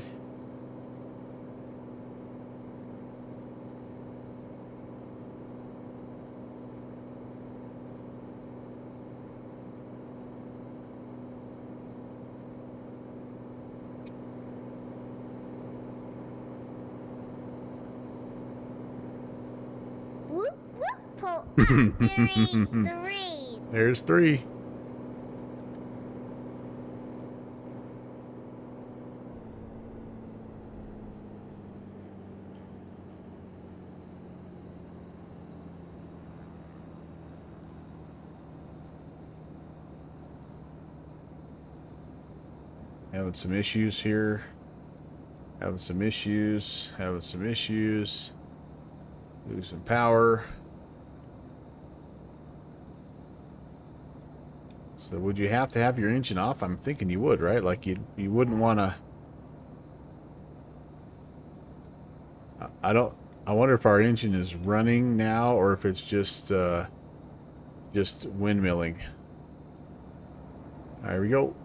Whoop, whoop, pull up. Three. There's 3. Having some issues here. Having some issues. Having some issues. Losing power. So would you have to have your engine off? I'm thinking you would, right? Like you wouldn't want to. I wonder if our engine is running now or if it's just windmilling. There we go.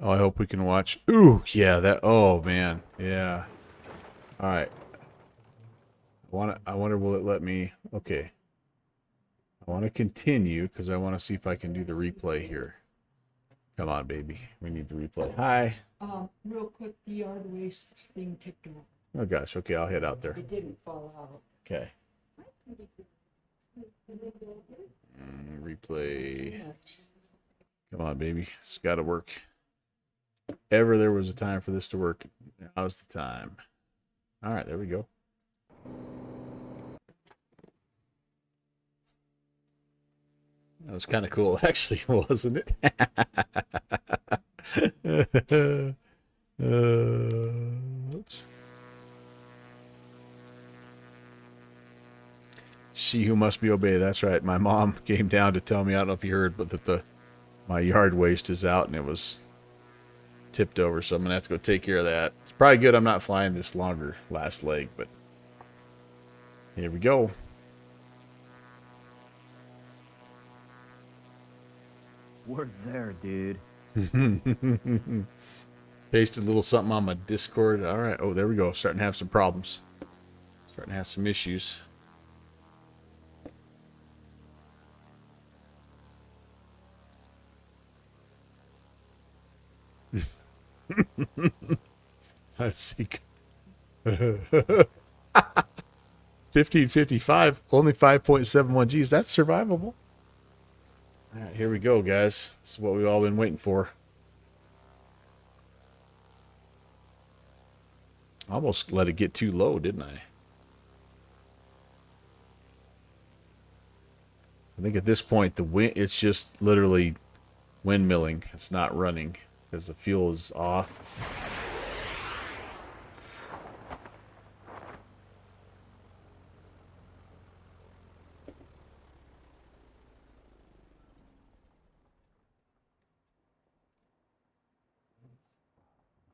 Oh, I hope we can watch. Ooh, yeah, that. Oh man, yeah. All right. I wonder will it let me? Okay. I want to continue because I want to see if I can do the replay here. Come on, baby. We need the replay. Hi. Real quick, the yard waste thing ticked over. Oh gosh. Okay, I'll head out there. It didn't fall out. Okay. Replay. Come on, baby. It's got to work. If ever there was a time for this to work, now's the time. All right, there we go. That was kind of cool, actually, wasn't it? Oops. She who must be obeyed. That's right. My mom came down to tell me, I don't know if you heard, but that my yard waste is out and it was tipped over, so I'm gonna have to go take care of that. It's probably good I'm not flying this longer last leg, but here we go. We're there, dude. Pasted a little something on my Discord. All right. Oh, there we go. Starting to have some problems. Starting to have some issues. Let's see. 1555. Only 5.71 Gs. That's survivable. All right, here we go, guys. This is what we've all been waiting for. Almost let it get too low, didn't I? I think at this point, the wind, it's just literally windmilling. It's not running because the fuel is off.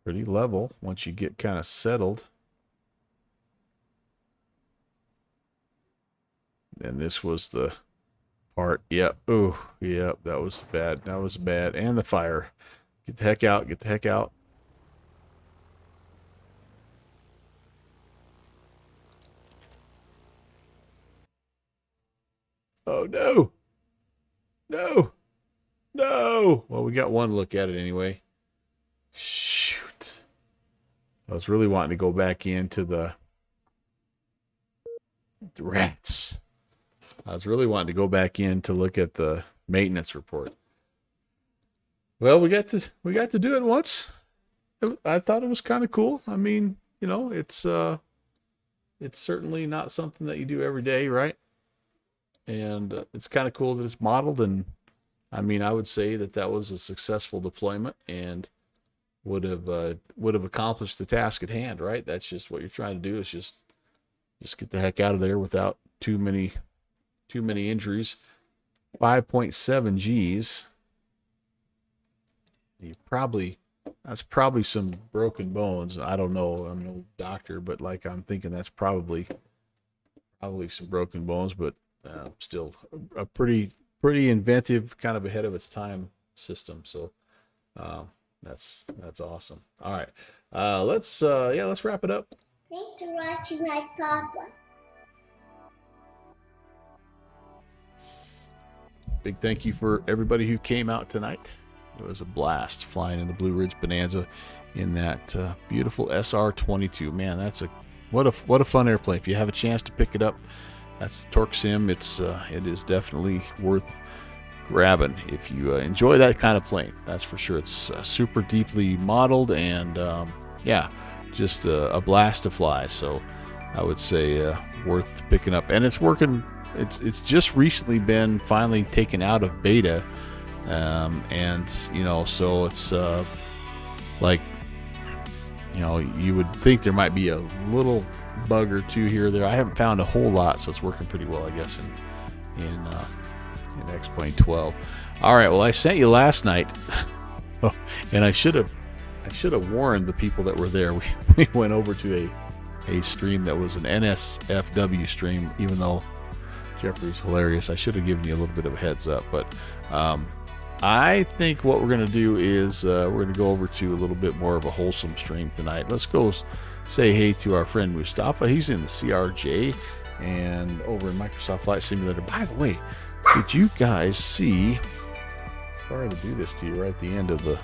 Pretty level once you get kind of settled. And this was the part. Yep. Oh, yep. That was bad. That was bad. And the fire. Get the heck out. Get the heck out. Oh, no. No. No. Well, we got one look at it anyway. Shoot. I was really wanting to go back into the rats. I was really wanting to go back in to look at the maintenance report. Well, we got to do it once. I thought it was kind of cool. I mean, you know, it's certainly not something that you do every day, right? and it's kind of cool that it's modeled. And I mean, I would say that that was a successful deployment and would have accomplished the task at hand, right? That's just what you're trying to do, is just get the heck out of there without too many injuries. 5.7 G's. That's probably some broken bones. I don't know. I'm no doctor, but like I'm thinking that's probably some broken bones, but still a pretty inventive, kind of ahead of its time system. So that's awesome. All right, let's wrap it up. Thanks for watching my papa. Big thank you for everybody who came out tonight. It was a blast flying in the Blue Ridge Bonanza in that beautiful SR22. Man, that's what a fun airplane. If you have a chance to pick it up, that's TorqueSim. It is definitely worth grabbing if you enjoy that kind of plane. That's for sure. It's super deeply modeled and just a blast to fly. So I would say worth picking up, and it's working. It's just recently been finally taken out of beta, and so it's like, you would think there might be a little bug or two here or there. I haven't found a whole lot, so it's working pretty well, I guess, in X-Plane 12. All right, well, I sent you last night, and I should have warned the people that were there. We went over to a stream that was an NSFW stream, even though Jeffrey's hilarious. I should have given you a little bit of a heads up, but I think what we're going to do is we're going to go over to a little bit more of a wholesome stream tonight. Let's go say hey to our friend Mustafa. He's in the CRJ and over in Microsoft Flight Simulator. By the way, did you guys see, sorry to do this to you right at the end of the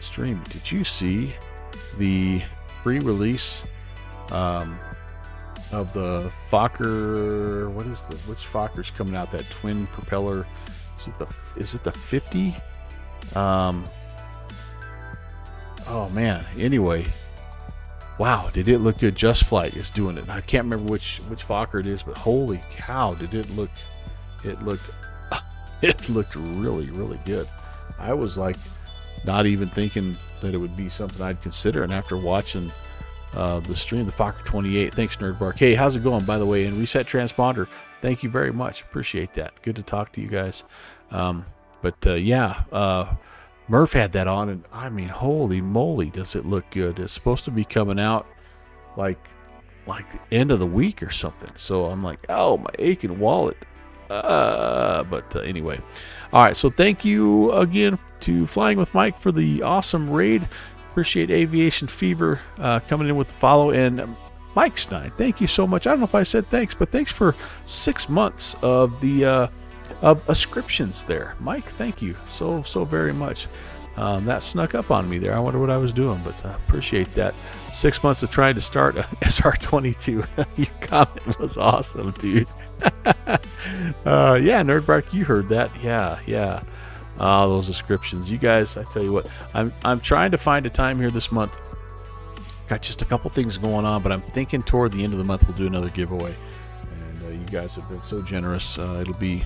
stream, did you see the pre-release of the Fokker? Which Fokker's coming out? That twin propeller? Is it the 50? Oh man. Anyway, wow, did it look good? Just Flight is doing it. I can't remember which Fokker it is, but holy cow, did it look? It looked really, really good. I was like not even thinking that it would be something I'd consider, and after watching the stream, the Fokker 28. Thanks, Nerdbark. Hey, how's it going, by the way? And Reset Transponder, thank you very much. Appreciate that. Good to talk to you guys. Murph had that on, and I mean, holy moly, does it look good. It's supposed to be coming out like end of the week or something. So I'm like, oh, my aching wallet. Anyway. All right, so thank you again to Flying with Mike for the awesome raid. Appreciate Aviation Fever coming in with the follow, and Mike Stein, thank you so much. I don't know if I said thanks, but thanks for 6 months of the of ascriptions there, Mike. Thank you so very much. That snuck up on me there. I wonder what I was doing, but appreciate that. 6 months of trying to start a SR22. Your comment was awesome, dude. Yeah, Nerdbark, you heard that. Yeah. Those ascriptions, you guys. I tell you what, I'm trying to find a time here this month. Got just a couple things going on, but I'm thinking toward the end of the month we'll do another giveaway. And you guys have been so generous. It'll be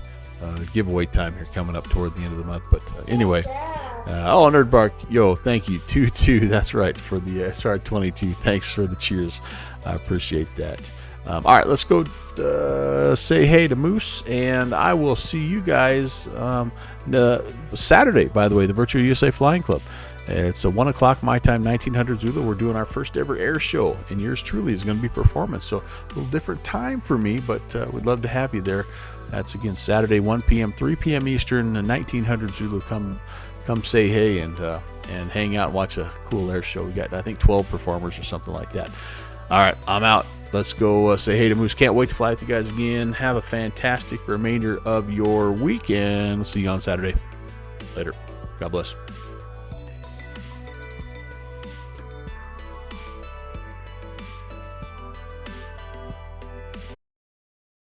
giveaway time here coming up toward the end of the month. But anyway, Nerdbark, yo, thank you. 2-2, that's right, for the SR22. Thanks for the cheers. I appreciate that. All right, let's go say hey to Moose, and I will see you guys Saturday, by the way, the Virtual USA Flying Club. It's 1 o'clock my time, 1900 Zulu. We're doing our first ever air show, and yours truly is going to be performance. So a little different time for me, but we'd love to have you there. That's again Saturday, 1 p.m., 3 p.m. Eastern, 1900 Zulu. Come say hey and hang out and watch a cool air show. We got, I think, 12 performers or something like that. All right, I'm out. Let's go say hey to Moose. Can't wait to fly with you guys again. Have a fantastic remainder of your weekend. We'll see you on Saturday. Later. God bless.